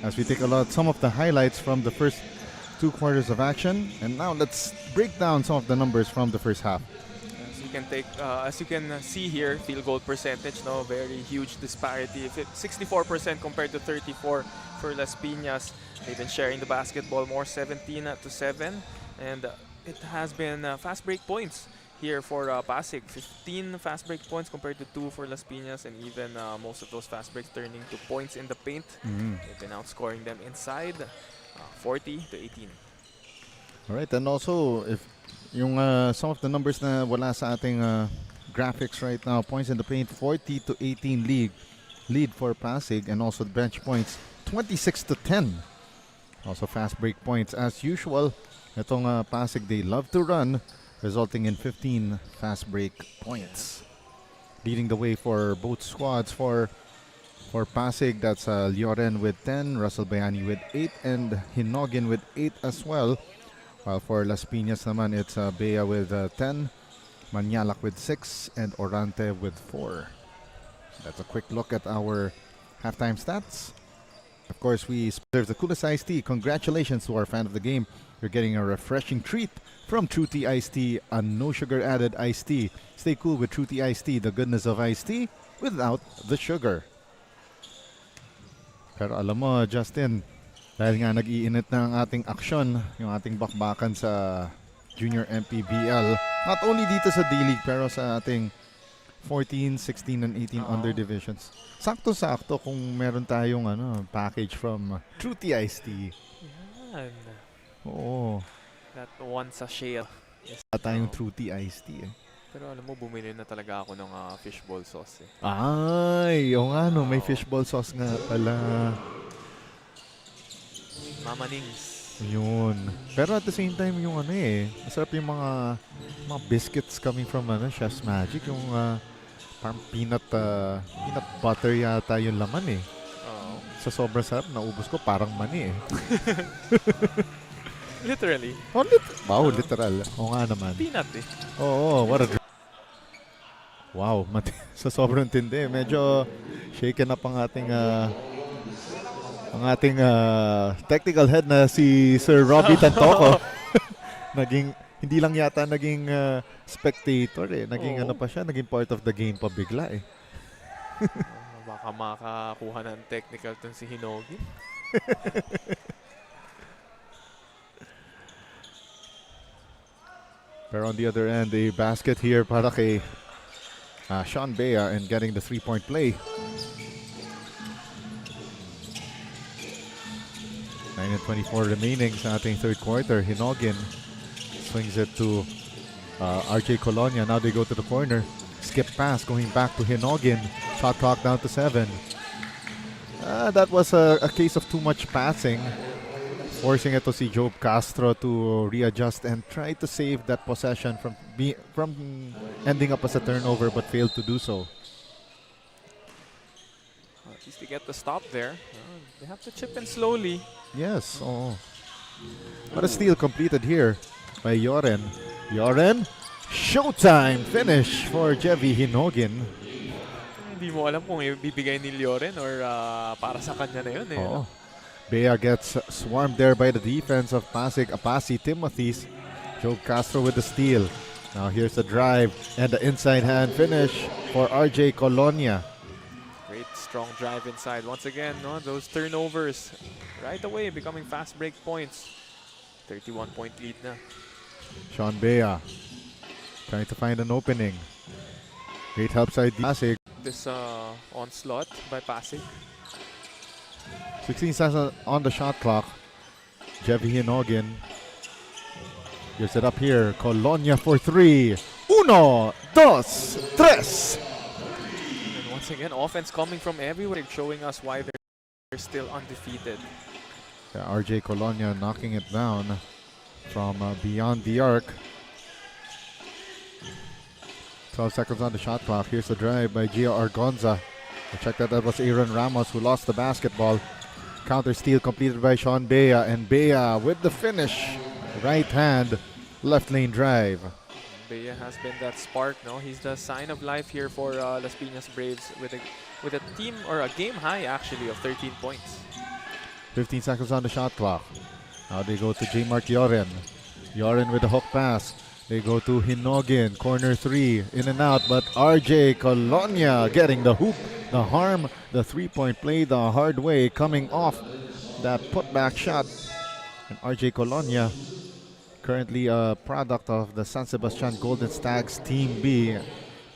Speaker 2: As we take a look at some of the highlights from the first 2 quarters of action. And now let's break down some of the numbers from the first half.
Speaker 3: As you can see here, field goal percentage, no, very huge disparity. 64% compared to 34 for Las Piñas. They've been sharing the basketball more, 17-7, and it has been fast break points here for Pasig. 15 fast break points compared to 2 for Las Piñas, and even most of those fast breaks turning to points in the paint. They've been outscoring them inside, 40-18.
Speaker 2: All right, and also if yung some of the numbers na wala sa ating graphics right now, points in the paint 40-18 lead for Pasig, and also the bench points 26-10. Also fast break points as usual. Itong Pasig, they love to run, resulting in 15 fast break points. Leading the way for both squads. For Pasig, that's Lioren with 10, Russell Bayani with 8, and Hinogin with 8 as well. While for Las Piñas naman, it's Bea with 10, Manialak with 6, and Orante with 4. So that's a quick look at our halftime stats. Of course, we serve the coolest iced tea. Congratulations to our fan of the game. You're getting a refreshing treat from True Tea Iced Tea, a no sugar added iced tea. Stay cool with True Tea Iced Tea, the goodness of iced tea without the sugar. Pero alam mo, Justin, dahil nga nag-iinit na ang ating aksyon, yung ating bakbakan sa Junior MPBL, not only dito sa D-League, pero sa ating 14, 16, and 18 under divisions. Sakto-sakto kung meron tayong package from True Tea Iced Tea.
Speaker 3: Yan.
Speaker 2: Oo.
Speaker 3: That one sachet. Yes.
Speaker 2: At tayong True Tea Iced Tea.
Speaker 3: Pero alam mo, bumili na talaga ako ng fishball sauce.
Speaker 2: Ay, oo nga no, may fishball sauce nga pala.
Speaker 3: Mama Nings.
Speaker 2: Yun. Pero at the same time, yung masarap yung mga biscuits coming from Chef's Magic. Yung parang peanut butter yata yung laman eh. Sa sobrang sarap, naubos ko parang mani eh.
Speaker 3: Literally.
Speaker 2: Oh, wow, literal. Oo nga naman.
Speaker 3: Peanut eh.
Speaker 2: Oo, what a wow, sa sobrang tindi. Medyo shaken up ang ating technical head na si Sir Robbie Tantoco. Hindi lang yata naging spectator eh. Naging pa siya, naging part of the game pa bigla eh.
Speaker 3: Baka makakuha ng technical tun si Hinogi.
Speaker 2: Pero on the other end, a basket here para kay Sean Bea and getting the three-point play. 9:24 remaining sa ating third quarter. Hinogin swings it to RJ Colonia. Now they go to the corner. Skip pass going back to Hinogin. Shot clock down to 7. That was a case of too much passing. Forcing it to see Job Castro to readjust and try to save that possession from ending up as a turnover, but failed to do so.
Speaker 3: At least they get the stop there. They have to chip in slowly.
Speaker 2: Yes. Oh. But a steal completed here by Yoren. Yoren, showtime finish for Jevi Hinogin.
Speaker 3: Hindi mo alam kung ibibigay ni Lioren or para sa kanya na yun eh.
Speaker 2: Oh. Bea gets swarmed there by the defense of Pasig Apasi Timothies. Joe Castro with the steal. Now here's the drive and the inside hand finish for RJ Colonia.
Speaker 3: Great strong drive inside. Once again, those turnovers right away becoming fast break points. 31-point lead na.
Speaker 2: Sean Bea trying to find an opening. Great help side Pasig.
Speaker 3: This onslaught by Pasig.
Speaker 2: 16 seconds on the shot clock. Jevi Hinogin. Gives it up here. Colonia for 3. 1, 2, 3.
Speaker 3: And once again, offense coming from everywhere, showing us why they're still undefeated.
Speaker 2: Yeah, RJ Colonia knocking it down from beyond the arc. 12 seconds on the shot clock. Here's the drive by Gio Argonza. Check that was Aaron Ramos who lost the basketball. Counter steal completed by Sean Bea, and Bea with the finish. Right hand, left lane drive.
Speaker 3: Bea has been that spark, no? He's the sign of life here for Las Piñas Braves with a team or a game high actually of 13 points.
Speaker 2: 15 seconds on the shot clock. Now they go to J. Mark Yoren. Yoren with the hook pass. They go to Hinogin, corner 3, in and out, but RJ Colonia getting the hoop, the harm, the three-point play the hard way, coming off that putback shot. And RJ Colonia, currently a product of the San Sebastian Golden Stags Team B.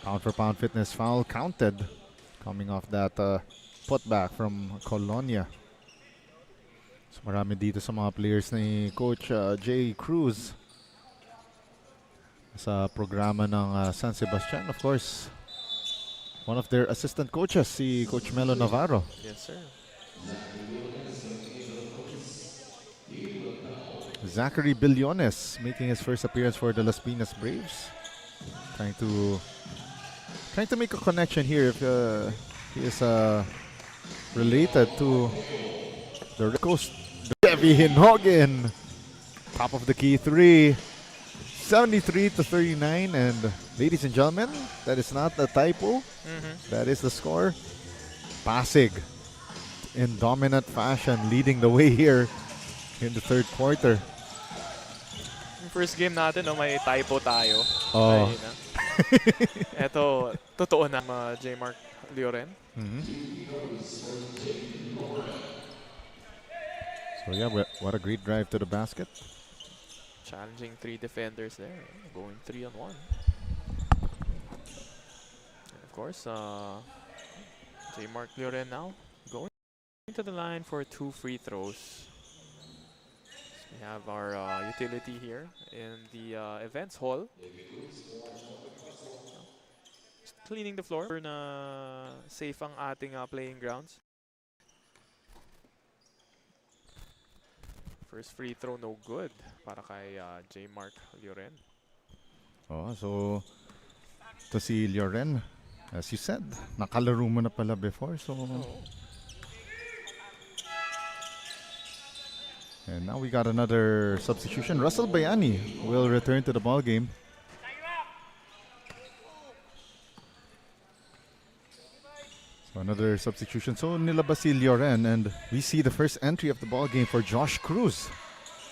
Speaker 2: Pound for pound fitness foul counted, coming off that putback from Colonia. So marami dito sa mga players ni Coach Jay Cruz sa programa ng San Sebastian. Of course, one of their assistant coaches, si Coach Melo Navarro.
Speaker 3: Yes, sir.
Speaker 2: Zachary Billones making his first appearance for the Las Piñas Braves. Trying to make a connection here if he is related to the Coast. Jevi Hinogin, top of the key 3. 73-39, and ladies and gentlemen, that is not a typo. That is the score. Pasig in dominant fashion, leading the way here in the third quarter.
Speaker 3: Yung first game natin, no, may typo tayo.
Speaker 2: Oh.
Speaker 3: Ayun na. Eto, totoo na J. Mark Lioren.
Speaker 2: So yeah, what a great drive to the basket.
Speaker 3: Challenging 3 defenders there. Going 3-on-1. And of course, J. Mark Lioren now going to the line for 2 free throws. We have our utility here in the events hall. Just cleaning the floor na safe ang ating playing grounds. First free throw no good para kay J. Mark Lioren.
Speaker 2: Oh, so to si Lioren, as you said, nakalaro mo na pala before, so and now we got another substitution. Russell Bayani will return to the ball game. So another substitution. So nilabas si Lioren, and we see the first entry of the ball game for Josh Cruz.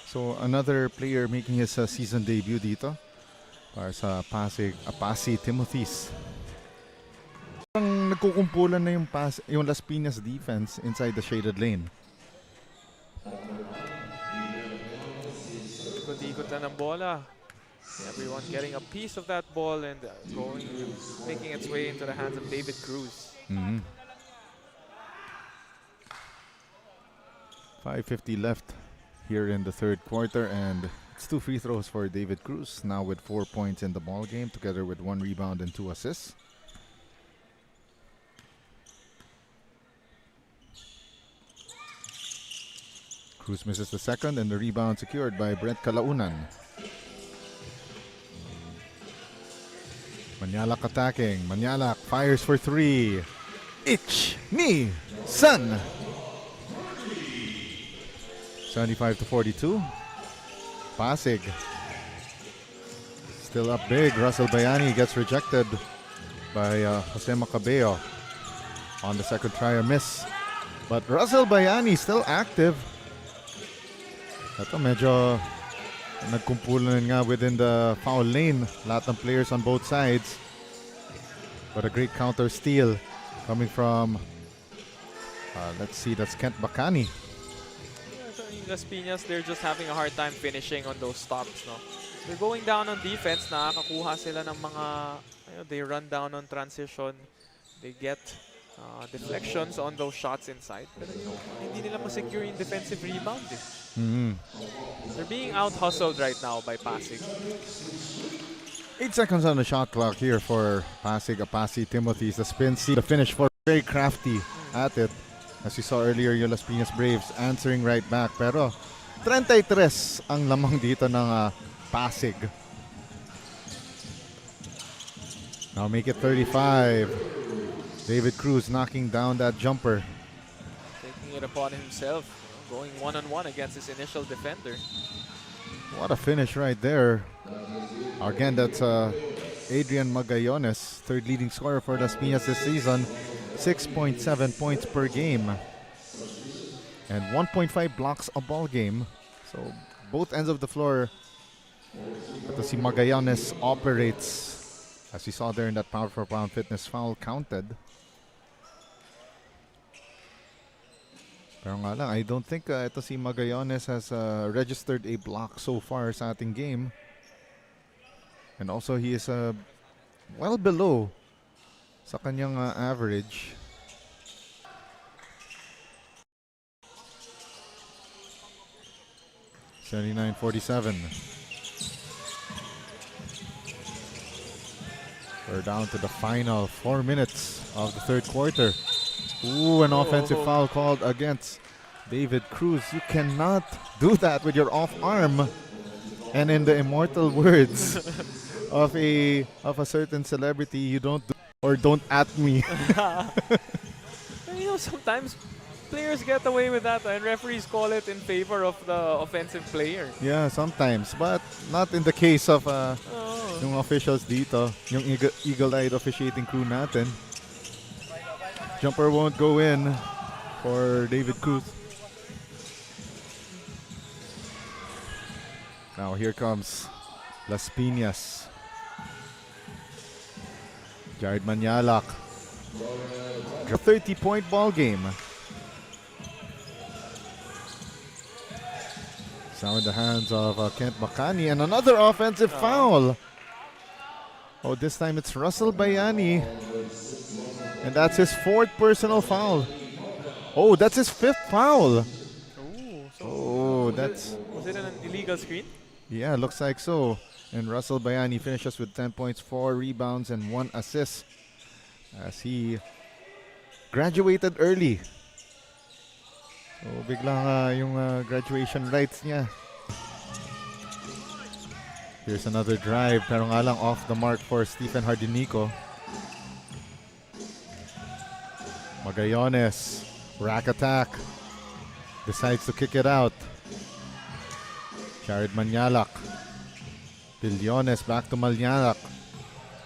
Speaker 2: So another player making his season debut dito para sa Pasig Apasi Timothies. Parang nagkukumpulan na yung Las Piñas defense inside the shaded lane.
Speaker 3: Ikot-ikot na ng bola. Everyone getting a piece of that ball and making its way into the hands of David Cruz.
Speaker 2: 5:50 left here in the third quarter, and it's 2 free throws for David Cruz, now with 4 points in the ball game, together with 1 rebound and 2 assists. Cruz misses the second, and the rebound secured by Brett Calaunan. Manialak attacking. Manialak fires for 3. Ich ni San. 75-42. Pasig still up big. Russell Bayani gets rejected by Jose Macabeo on the second try, a miss. But Russell Bayani still active. Ito medyo nagkumpulan nga within the foul lane. Lahat ng players on both sides. But a great counter steal coming from, let's see, that's Kent Bacani.
Speaker 3: Las Piñas, they're just having a hard time finishing on those stops, no? They're going down on defense, nakakakuha sila ng mga, they run down on transition, they get deflections on those shots inside. Pero hindi nila ma-secure yung defensive rebound. They're being out-hustled right now by Pasig.
Speaker 2: 8 seconds on the shot clock here for Pasig Apasi Timothies. The spin C, the finish for very crafty at it. As you saw earlier, yung Las Piñas Braves answering right back. Pero 33 ang lamang dito ng Pasig. Now make it 35. David Cruz knocking down that jumper.
Speaker 3: Taking it upon himself, going one-on-one against his initial defender.
Speaker 2: What a finish right there. Again, that's Adrian Magallanes, third leading scorer for Las Piñas this season. 6.7 points per game and 1.5 blocks a ball game. So both ends of the floor, ito si Magallanes operates, as we saw there in that pound for pound fitness foul counted. Pero nga lang, I don't think ito si Magallanes has registered a block so far sa ating game. And also he is well below sa kanyang average. $79-47. We're down to the final 4 minutes of the third quarter. Ooh, an offensive foul called against David Cruz. You cannot do that with your off arm. And in the immortal words of a certain celebrity, you don't do or don't at me.
Speaker 3: You know, sometimes players get away with that and referees call it in favor of the offensive player.
Speaker 2: Yeah, sometimes. But not in the case of yung officials dito. Yung eagle-eyed officiating crew natin. Jumper won't go in. for David Cruz. Now here comes Las Piñas. Jared Manyalak. A 30-point ball game. It's now in the hands of Kent Makani, and another offensive foul. Oh, this time it's Russell Bayani. And that's his 4th personal foul. Oh, that's his 5th foul.
Speaker 3: Was it an illegal screen?
Speaker 2: Yeah, looks like so. And Russell Bayani finishes with 10 points, 4 rebounds, and 1 assist as he graduated early. So biglang yung graduation rites niya. Here's another drive, pero nga lang off the mark for Stephen Hardinico. Magayones, rack attack, decides to kick it out. Jared Manyalak. Bilyones back to Manyalak.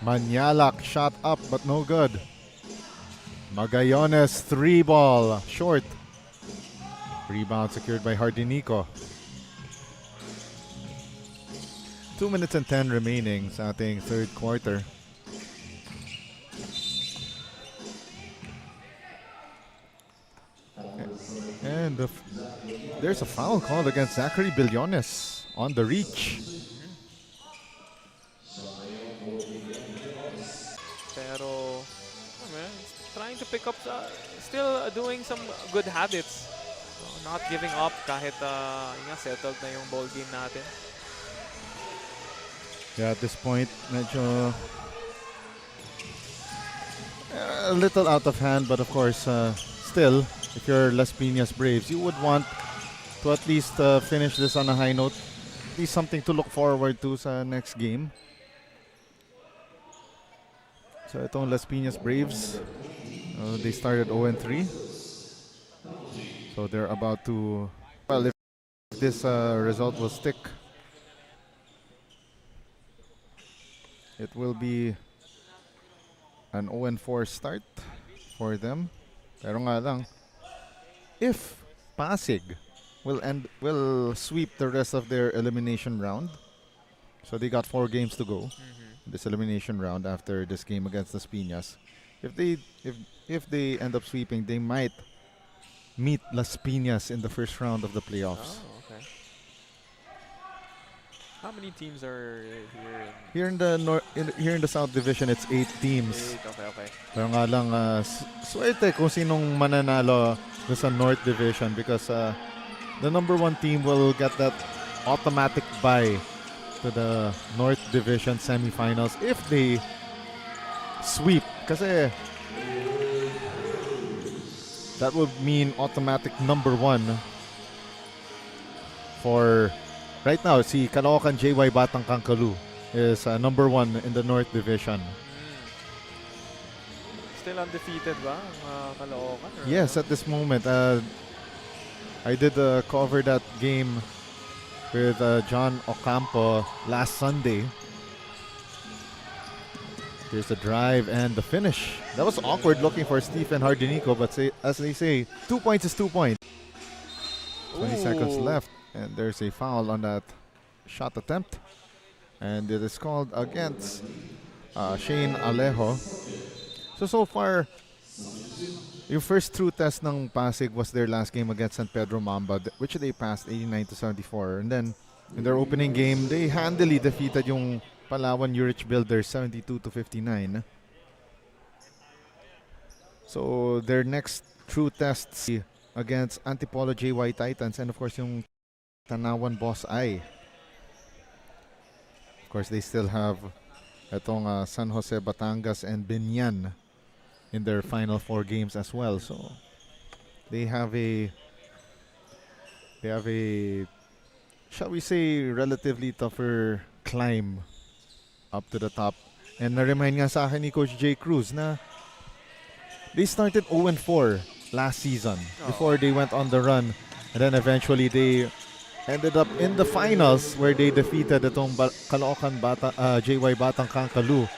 Speaker 2: Manyalak shot up but no good. Magayones 3-ball short. Rebound secured by Hardinico. 2 minutes and 10 remaining sa ating 3rd quarter. And there's a foul called against Zachary Bilyones on the reach.
Speaker 3: Pero, he's trying to pick up, still doing some good habits. Not giving up kahit settled na yung ball game natin.
Speaker 2: Yeah, at this point, medyo a little out of hand, but of course, still, if you're Las Piñas Braves, you would want to at least finish this on a high note. At least something to look forward to sa next game. So itong Las Piñas Braves, they started 0-3. So they're about to, well, if this result will stick, it will be an 0-4 start for them. Pero nga lang, if Pasig will sweep the rest of their elimination round, so they got 4 games to go in this elimination round after this game against the Piñas. If they end up sweeping, they might meet Las Piñas in the first round of the playoffs.
Speaker 3: Oh, okay. How many teams are here?
Speaker 2: Here in the South Division, it's 8 teams.
Speaker 3: 8, okay.
Speaker 2: Pero nga lang, swerte kung sinong mananalo sa North Division because the number 1 team will get that automatic bye to the North Division semifinals if they sweep. Kasi that would mean automatic number 1 for right now. Si Caloocan JY Batang Kangkalu is number 1 in the North Division.
Speaker 3: Still undefeated ba ang Caloocan?
Speaker 2: Yes, at this moment. I did cover that game with John Ocampo last Sunday. Here's the drive and the finish. That was awkward looking for Stephen Hardinico, but as they say, 2 points is 2 points. 20 seconds left, and there's a foul on that shot attempt. And it is called against Shane Alejo. So far, your first true test ng Pasig was their last game against San Pedro Mamba, which they passed 89-74. And then, in their opening game, they handily defeated yung Palawan Urich Builders 72-59. So their next true tests against Antipolo JY Titans and of course yung Tanawan Boss I. Of course they still have itong San Jose Batangas and Binyan in their final 4 games as well. So they have a shall we say relatively tougher climb up to the top. And na-remind nga sa akin ni Coach J. Cruz na they started 0-4 last season before they went on the run. And then eventually they ended up in the finals where they defeated itong Caloocan JY Batang Kangkalu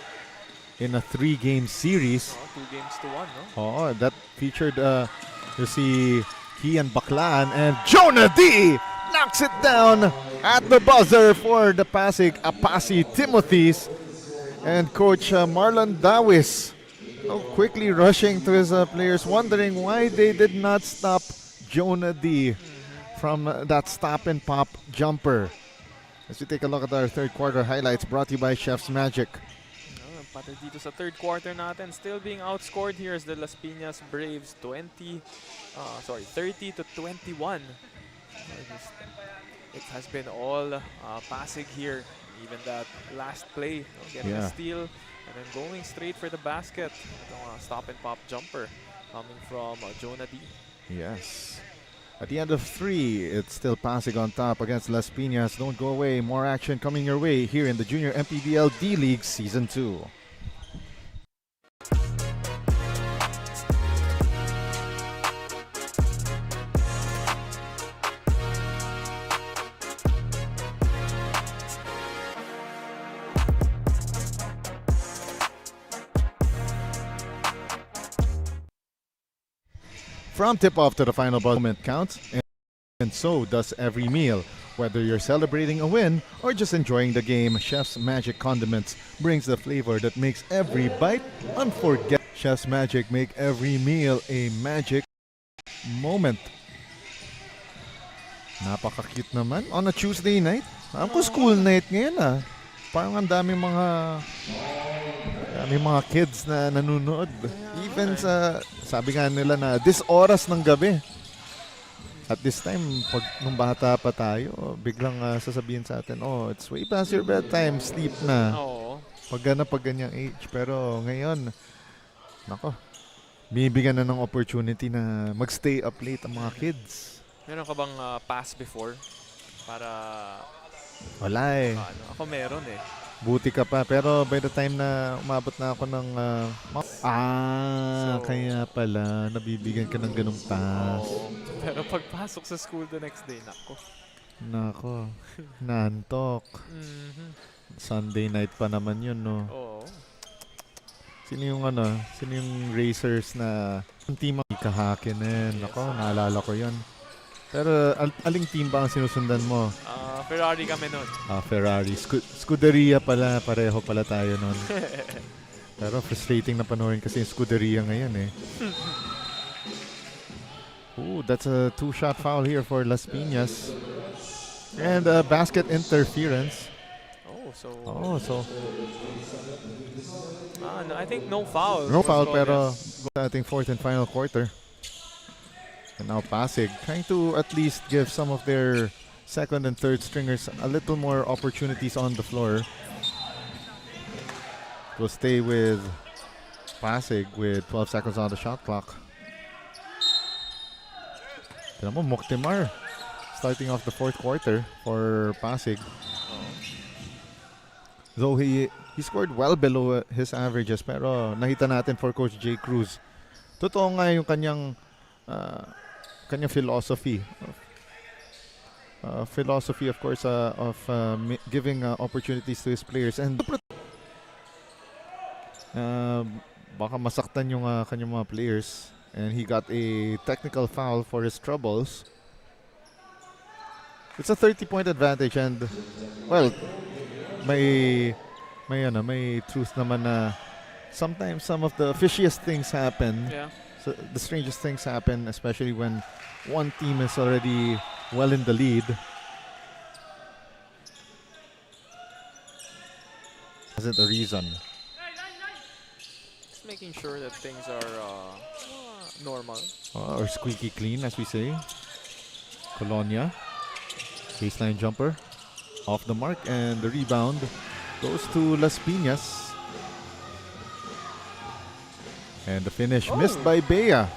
Speaker 2: in a 3-game series.
Speaker 3: 2-1, no?
Speaker 2: Oh, that featured you see Kian Baclan and Jonah D knocks it down at the buzzer for the Pasig Apasi Timothies. And Coach Marlon Dawis quickly rushing to his players, wondering why they did not stop Jonah D from that stop and pop jumper. As we take a look at our third quarter highlights brought to you by Chef's Magic.
Speaker 3: Pati dito sa third quarter natin, still being outscored here is the Las Piñas Braves 30 to 21. It has been all Pasig here. Even that last play, getting a steal and then going straight for the basket. Stop and pop jumper coming from Jonah D.
Speaker 2: Yes. At the end of 3, it's still Pasig on top against Las Piñas. Don't go away. More action coming your way here in the Junior MPBL D-League Season 2. From tip-off to the final moment counts, and so does every meal. Whether you're celebrating a win or just enjoying the game, Chef's Magic Condiments brings the flavor that makes every bite unforgettable. Chef's Magic make every meal a magic moment. Napaka-cute naman. On a Tuesday night. Ako school night ngayon Parang ang daming mga kids na nanonood. Even sa, sabi nga nila na this oras ng gabi. At this time, pag nung bata pa tayo, biglang sasabihin sa atin, oh, it's way past your bedtime, sleep na.
Speaker 3: Oo.
Speaker 2: Pag ganyang age. Pero ngayon, nako, bibigyan na ng opportunity na magstay up late ang mga kids.
Speaker 3: Meron ka bang pass before? Para...
Speaker 2: Wala
Speaker 3: ako meron
Speaker 2: Buti ka pa. Pero by the time na umabot na ako ng... kaya pala, nabibigyan ka ng ganung pass.
Speaker 3: Pero pagpasok sa school the next day,
Speaker 2: Nako, nantok. Sunday night pa naman yun, no?
Speaker 3: Oo.
Speaker 2: Sino yung racers na yung team ang ikahakin Nako, naalala ko yun. Pero aling team ba ang sinusundan mo?
Speaker 3: Ferrari kami nun.
Speaker 2: Ferrari. Scuderia pala. Pareho pala tayo nun. Pero frustrating na panoorin kasi yung Scuderia ngayon Ooh, that's a 2-shot foul here for Las Piñas. And basket interference. So
Speaker 3: no, I think no foul.
Speaker 2: No foul, pero I think fourth and final quarter. And now Pasig trying to at least give some of their second and third stringers a little more opportunities on the floor. We'll stay with Pasig with 12 seconds on the shot clock. Tignan mo, Moctemar starting off the fourth quarter for Pasig. Though he scored well below his averages, pero nakita natin for Coach J. Cruz. Totoo nga yung kanyang philosophy. Philosophy, of course, of giving opportunities to his players. And baka masaktan yung kanyang mga players. And he got a technical foul for his troubles. It's a 30-point advantage, and well, may truth naman na sometimes some of the fishiest things happen.
Speaker 3: Yeah.
Speaker 2: So the strangest things happen, especially when one team is already well in the lead. Isn't a reason.
Speaker 3: Just making sure that things are normal.
Speaker 2: Or squeaky clean, as we say. Colonia. Baseline jumper. Off the mark, and the rebound goes to Las Piñas. And the finish missed by Bea.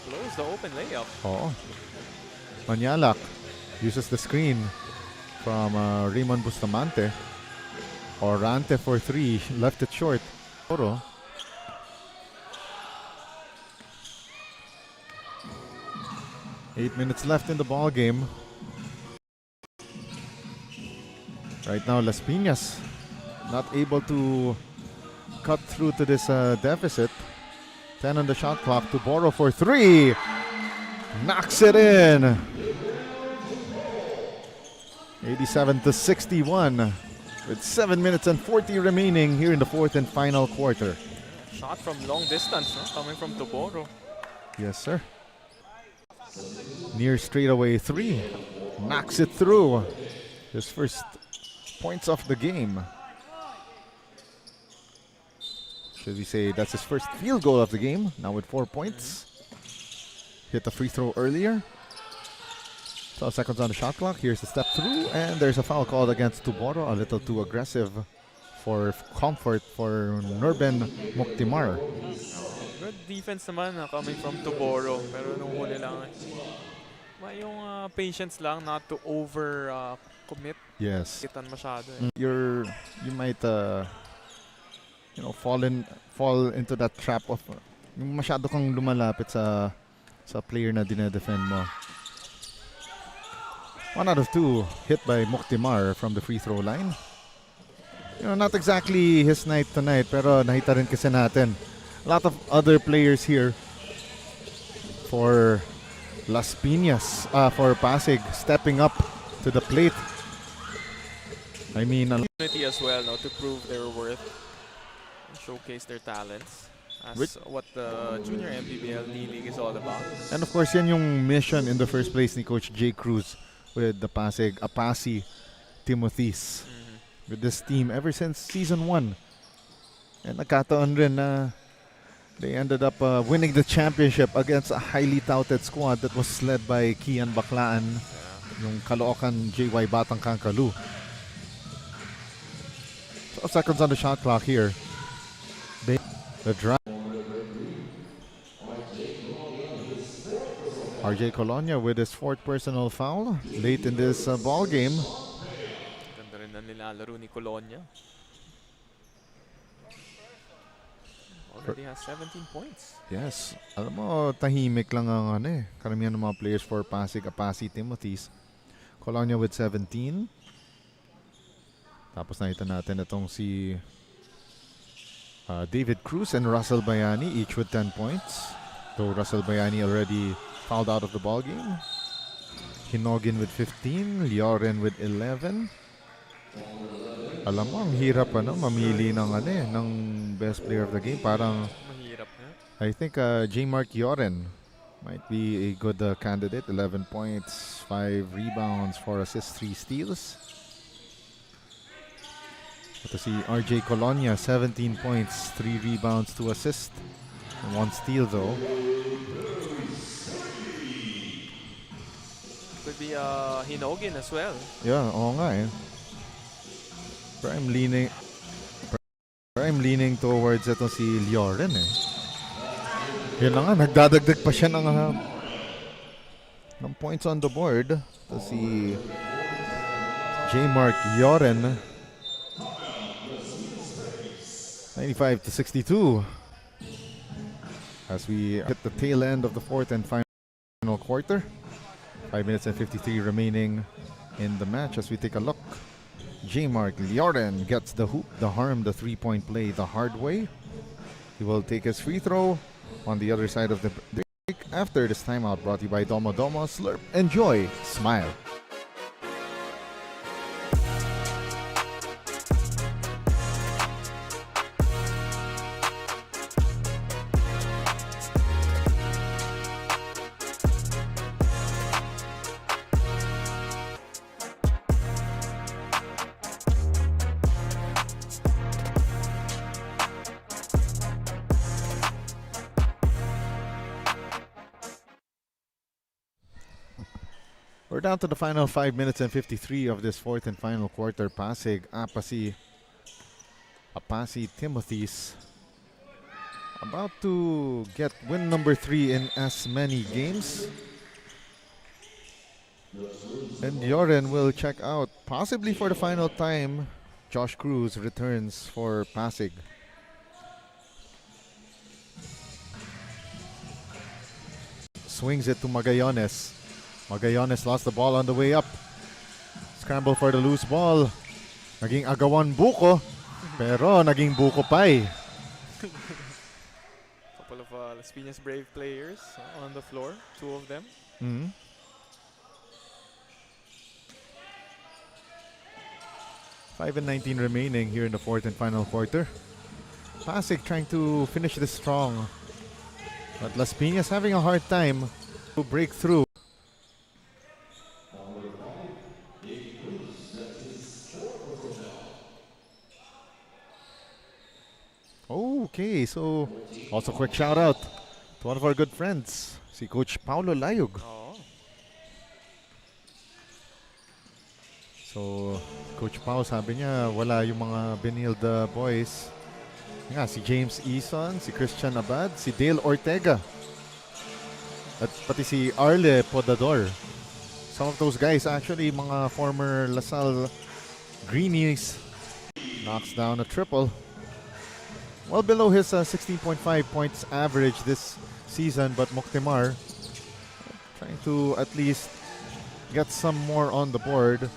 Speaker 3: Blows the open layup.
Speaker 2: Manyalak uses the screen from Raymond Bustamante. Orante for 3, left it short. Oro. Eight minutes left in the ball game. Right now, Las Piñas not able to cut through to this deficit. 10 on the shot clock. Tuboro for 3. Knocks it in. 87-61 with 7 minutes and 40 remaining here in the fourth and final quarter.
Speaker 3: Shot from long distance, no? Coming from Tuboro.
Speaker 2: Yes, sir. Near straightaway 3. Knocks it through. His first points of the game. Should we say that's his first field goal of the game, now with 4 points. Hit the free throw earlier. 12 seconds on the shot clock. Here's the step through, and there's a foul called against Tuboro. A little too aggressive for comfort for Norben Moctimar.
Speaker 3: Good defense naman coming from Tuboro. Pero nung huli lang, yung patience lang not to over commit.
Speaker 2: Yes.
Speaker 3: Kitan masyado.
Speaker 2: You might fall into that trap of yung masyado kang lumalapit sa player na dinedefend mo. 1 out of 2 hit by Moctimar from the free throw line. Not exactly his night tonight, pero nakita rin kasi natin a lot of other players here for Las Piñas, for Pasig, stepping up to the plate. I mean,
Speaker 3: Opportunity as well, no, to prove their worth and showcase their talents. As what the Junior MPBL D-League is all about.
Speaker 2: And of course, yan yung mission in the first place ni Coach J. Cruz with the Pasig Apasi Timothies. With this team ever since season 1. And nagkataon rin na they ended up winning the championship against a highly touted squad that was led by Kian Baclaan, yung Caloocan JY Batang Kangkalu. 12 seconds on the shot clock here. The drive. RJ Colonia with his 4th personal foul late in this ball game.
Speaker 3: Ganda rin na nilalaro ni Colonia. Already has 17 points.
Speaker 2: Yes. Alam mo, tahimik lang ang karamihan ng mga players for Pasig Apasi Timothies. Colonia with 17. Tapos nakita natin itong si David Cruz and Russell Bayani, each with 10 points. Though Russell Bayani already fouled out of the ball game. Hinogin with 15, Lioren with 11. Alam mo, ang hirap mamili ng best player of the game. Parang
Speaker 3: Mahirap na.
Speaker 2: I think J. Mark Lioren might be a good candidate. 11 points, 5 rebounds, 4 assists, 3 steals. Ito si RJ Colonia, 17 points, 3 rebounds, 2 assists, and 1 steal though.
Speaker 3: Could be Hinogin as well.
Speaker 2: Yeah, oo nga eh. Pero I'm leaning towards ito si Lioren eh. Yun na nga, nagdadagdag pa siya ng points on the board. Ito si J. Mark Lioren. 95-62. As we hit the tail end of the fourth and final quarter. 5 minutes and 53 remaining in the match as we take a look. J. Mark Lioren gets the hoop, the harm, the 3-point play the hard way. He will take his free throw on the other side of the break after this timeout, brought to you by Domo Domo. Slurp, enjoy, smile. We're down to the final 5 minutes and 53 of this fourth and final quarter. Pasig Apasi Timothies about to get win number 3 in as many games. And Lioren will check out, possibly for the final time. Josh Cruz returns for Pasig. Swings it to Magallanes. Magallanes lost the ball on the way up. Scramble for the loose ball. Naging agawan buko, pero naging buko pay.
Speaker 3: Las Piñas Brave players on the floor, 2 of them.
Speaker 2: Mhm. 5:19 remaining here in the fourth and final quarter. Pasig trying to finish this strong, but Las Piñas having a hard time to break through. Okay, so also quick shout out to one of our good friends, si Coach Paulo Layug.
Speaker 3: Oh.
Speaker 2: So, Coach Pao sabi niya wala yung mga Benilde boys. Nga, si James Eason, si Christian Abad, si Dale Ortega, at pati si Arle Podador. Some of those guys actually mga former Lasal Greenies. Knocks down a triple. Well below his 16.5 points average this season, but Moctemar trying to at least get some more on the board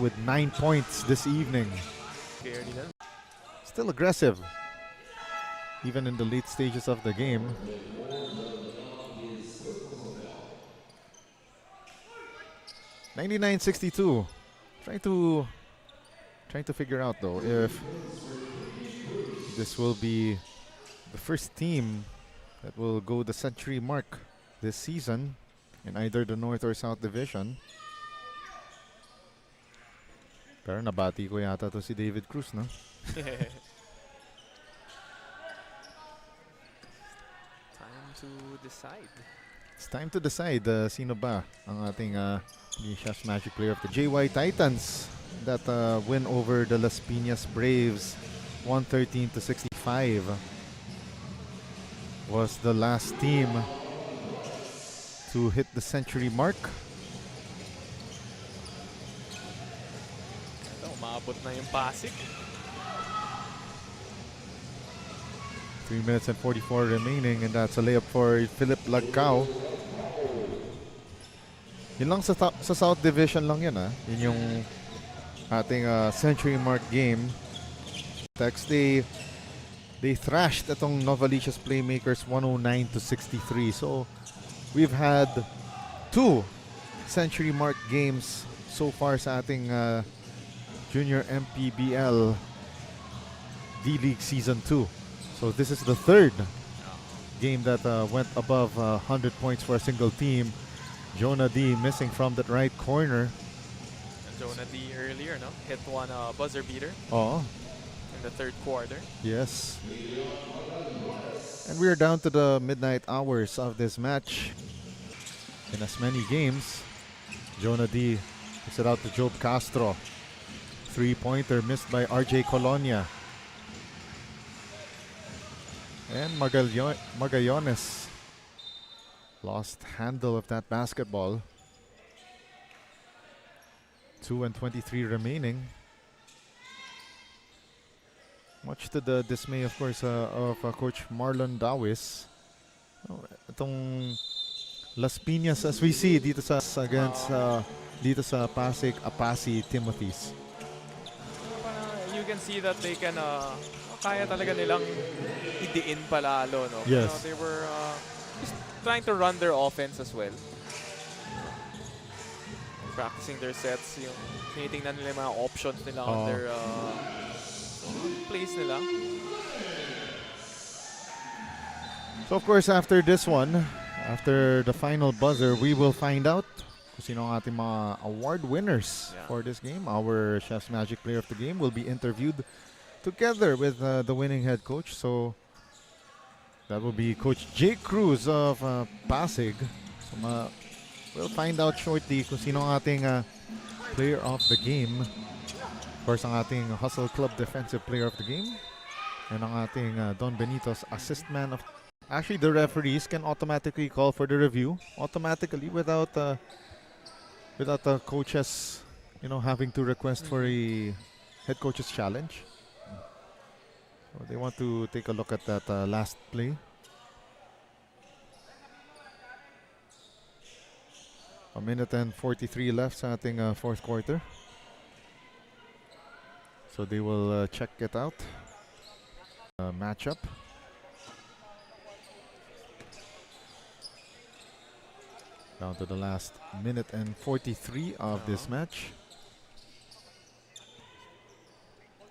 Speaker 2: with 9 points this evening. Still aggressive, even in the late stages of the game. $99.62. Trying to figure out though if this will be the first team that will go the century mark this season in either the North or South Division. Pero nabati ko yata to si David Cruz, no?
Speaker 3: Time to decide.
Speaker 2: It's time to decide sino ba ang ating Chef's Magic player of the JY Titans that win over the Las Piñas Braves 113-65. Was the last team to hit the century mark.
Speaker 3: Umabot na yung Pasig.
Speaker 2: 3 minutes and 44 remaining, and that's a layup for Philip Lagcao. Yun lang sa South Division lang yan, ah. Yun yung ating century mark game. They thrashed itong Novaliches Playmakers 109-63. So we've had 2 century mark games so far sa ating Junior MPBL D-League Season 2. So this is the 3rd game that went above 100 points for a single team. Jonah D missing from that right corner.
Speaker 3: And Jonah D earlier, no? Hit one buzzer beater
Speaker 2: Oh,
Speaker 3: in the 3rd quarter.
Speaker 2: yes. And we are down to the midnight hours of this match. In as many games, Jonah D puts it out to Job Castro. 3-pointer missed by RJ Colonia. And Magallanes lost handle of that basketball. 2:23 remaining. Much to the dismay, of course, of Coach Marlon Dawis. Itong Las Piñas, as we see dito sa against dito sa Pasig Apasi Timothies.
Speaker 3: You can see that they can kaya talaga nilang idiin palalo, no?
Speaker 2: Yes.
Speaker 3: They were just trying to run their offense as well. Practicing their sets, yung tinitingnan nila yung mga options nila on their plays nila.
Speaker 2: So of course, after this one, after the final buzzer, we will find out kung sino ang ating mga award winners for this game. Our Chef's Magic player of the game will be interviewed together with the winning head coach. So that will be Coach Jake Cruz of Pasig. So we'll find out shortly kung sino ang ating player of the game. Of course, ang ating Hustle Club defensive player of the game. And ang ating Don Benito's assist man of... Actually, the referees can automatically call for the review automatically without the coaches, having to request for a head coach's challenge. So they want to take a look at that last play. A minute and 43 left sa ating fourth quarter. So they will check it out. Matchup. Down to the last minute and 43 of this match.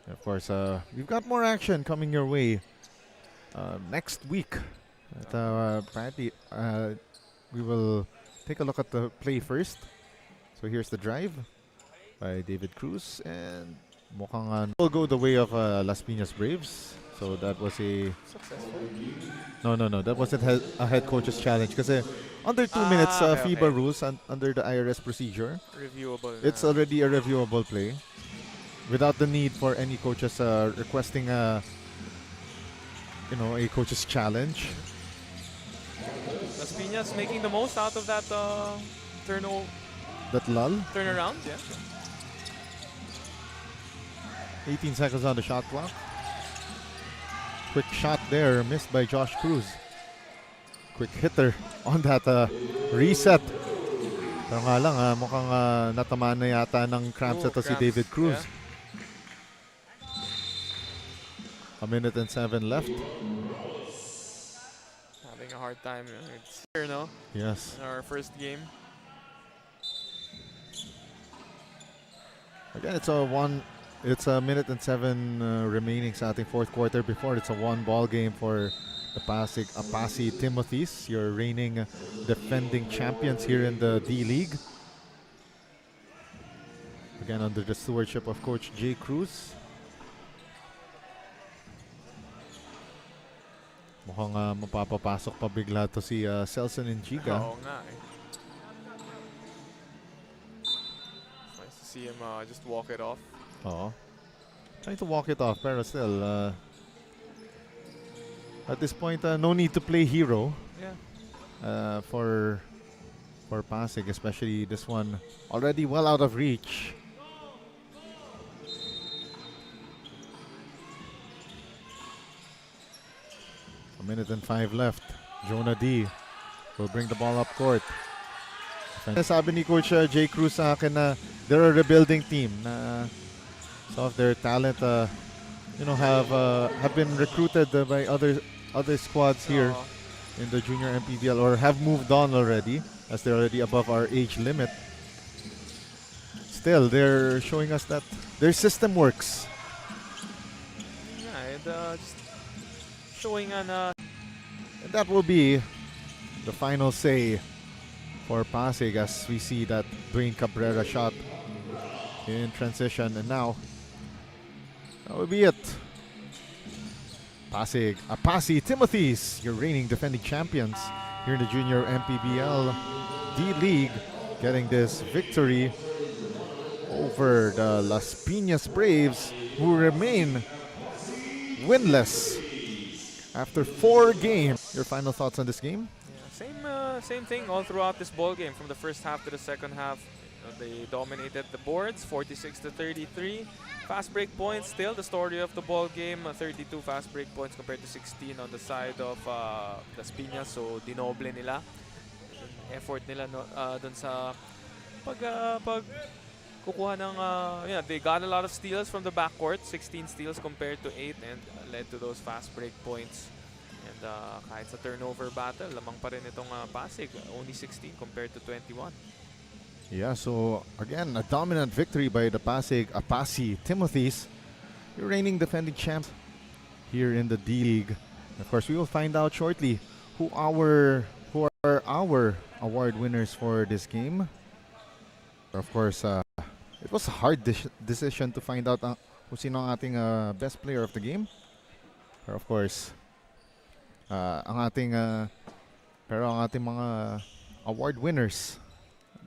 Speaker 2: Of course, we've got more action coming your way next week. Apparently, we will take a look at the play first. So here's the drive by David Cruz, and mukhang will go the way of Las Piñas Braves. So that was a
Speaker 3: Successful.
Speaker 2: no. That wasn't a head coach's challenge because under 2 minutes
Speaker 3: Okay,
Speaker 2: FIBA
Speaker 3: okay.
Speaker 2: rules and under the IRS procedure,
Speaker 3: Reviewable.
Speaker 2: it's already a reviewable play without the need for any coaches requesting a coach's challenge.
Speaker 3: Las Piñas making the most out of that
Speaker 2: That lull.
Speaker 3: turnaround. Yeah.
Speaker 2: 18 seconds on the shot clock. Quick shot there, missed by Josh Cruz. Quick hitter on that reset. Pero nga lang, mukhang natamaan na yata ng cramps ito si
Speaker 3: Cramps,
Speaker 2: David Cruz.
Speaker 3: yeah.
Speaker 2: A minute and 7 left.
Speaker 3: Having a hard time. It's here, no?
Speaker 2: Yes.
Speaker 3: In our first game.
Speaker 2: Again, it's a minute and 7 remaining sa ating fourth quarter. Before, it's a 1-ball game for the Pasig Apasi Timothies, your reigning defending champions here in the D-League. Again, under the stewardship of Coach Jay Cruz. Mukhang mapapapasok pa bigla to si Celson Injiga.
Speaker 3: Oo nga eh. It's nice to see him just walk it off.
Speaker 2: Oo. Trying to walk it off, pero still, at this point, no need to play hero.
Speaker 3: Yeah.
Speaker 2: For Pasig, especially this one already well out of reach. A minute and 5 left. Jonah D will bring the ball up court. Sabi ni Coach Jay Cruz sa akin na they're a rebuilding team. Na some of their talent, have been recruited by other squads here in the junior MPBL or have moved on already, as they're already above our age limit. Still, they're showing us that their system works.
Speaker 3: Yeah, and just showing an
Speaker 2: And that will be the final say for Pasig as we see that Dwayne Cabrera shot in transition. And now, that will be it. Pasig Apasi Timothies, your reigning defending champions here in the junior MPBL D-League, getting this victory over the Las Piñas Braves, who remain winless after 4 games. Your final thoughts on this game?
Speaker 3: yeah, same thing all throughout this ball game. From the first half to the second half, they dominated the boards, 46-33. Fast break points, still the story of the ball game. 32 fast break points compared to 16 on the side of Las Piñas. So dinoble nila effort nila dun sa pag kukuha ng they got a lot of steals from the backcourt, 16 steals compared to 8, and led to those fast break points. And kahit sa turnover battle, lamang pa rin itong Pasig, only 16 compared to 21.
Speaker 2: Yeah, so again, a dominant victory by the Pasig Apasi Timothies, your reigning defending champs here in the D-League. Of course, we will find out shortly who are our award winners for this game. Of course, it was a hard decision to find out kung sino ang ating best player of the game. Pero of course, ang ating mga award winners,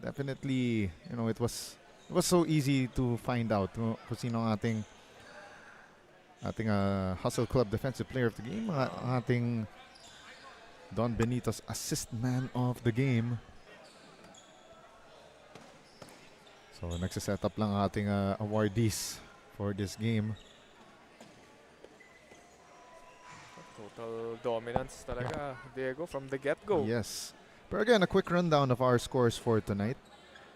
Speaker 2: definitely, it was so easy to find out kung sino ang ating Hustle Club Defensive Player of the Game, ang ating Don Benito's Assist Man of the Game. So, nagsiset up lang ang ating awardees for this game.
Speaker 3: Total dominance talaga, Diego, from the get-go.
Speaker 2: Yes. But again, a quick rundown of our scores for tonight.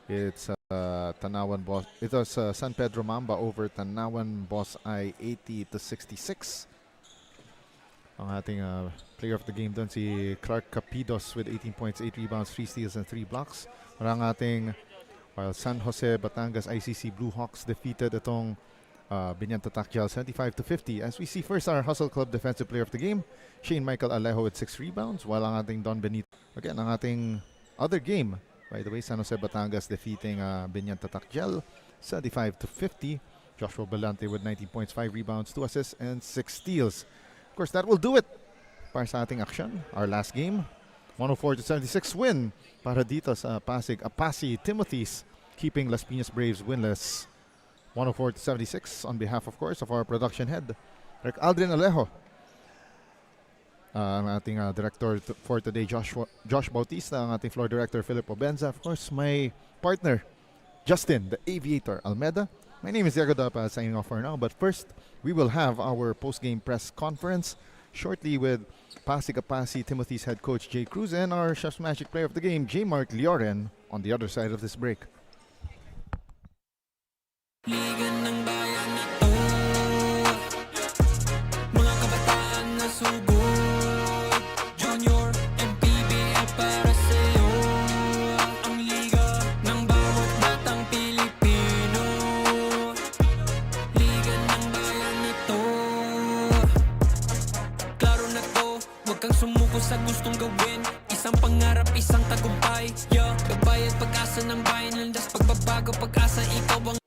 Speaker 2: It's Tanawan Boss. It was San Pedro Mamba over Tanawan Boss I 80-66. Ang ating player of the game doon, si Clark Capidos with 18 points, 8 rebounds, 3 steals, and 3 blocks. Parang ating, while San Jose Batangas ICC Blue Hawks defeated itong Biñan Tatakjal 75-50. As we see first our Hustle Club defensive player of the game, Shane Michael Alejo with 6 rebounds, while ang ating Don Benito. Again, ang ating other game, by the way, San Jose Batangas defeating Biñan Tatakjal 75-50. Joshua Belante with 19 points, 5 rebounds, 2 assists, and 6 steals. Of course, that will do it para sa ating action. Our last game, 104-76 win para dito sa Pasig Apasi Timothies, keeping Las Piñas Braves winless. 104-76 on behalf, of course, of our production head, Rick Aldrin Alejo. Ang ating director for today, Josh Bautista. Ang ating floor director, Philip Obenza. Of course, my partner, Justin, the Aviator Almeda. My name is Diego Dapa, signing off for now. But first, we will have our post-game press conference shortly with Pasig Apasi Timothies head coach Jay Cruz and our Chef's Magic player of the game, J. Mark Lioren, on the other side of this break.
Speaker 1: Liga ng bayan na to, mga kabataan na sugod, Junior MPBL para sa'yo. Ang liga ng bawat batang Pilipino, liga ng bayan na to. Klaro na to, huwag kang sumuko sa gustong gawin. Isang pangarap, isang tagumpay, yeah. Gabay at pag-asa ng bayan, landas pagbabago, pag-asa ikaw ang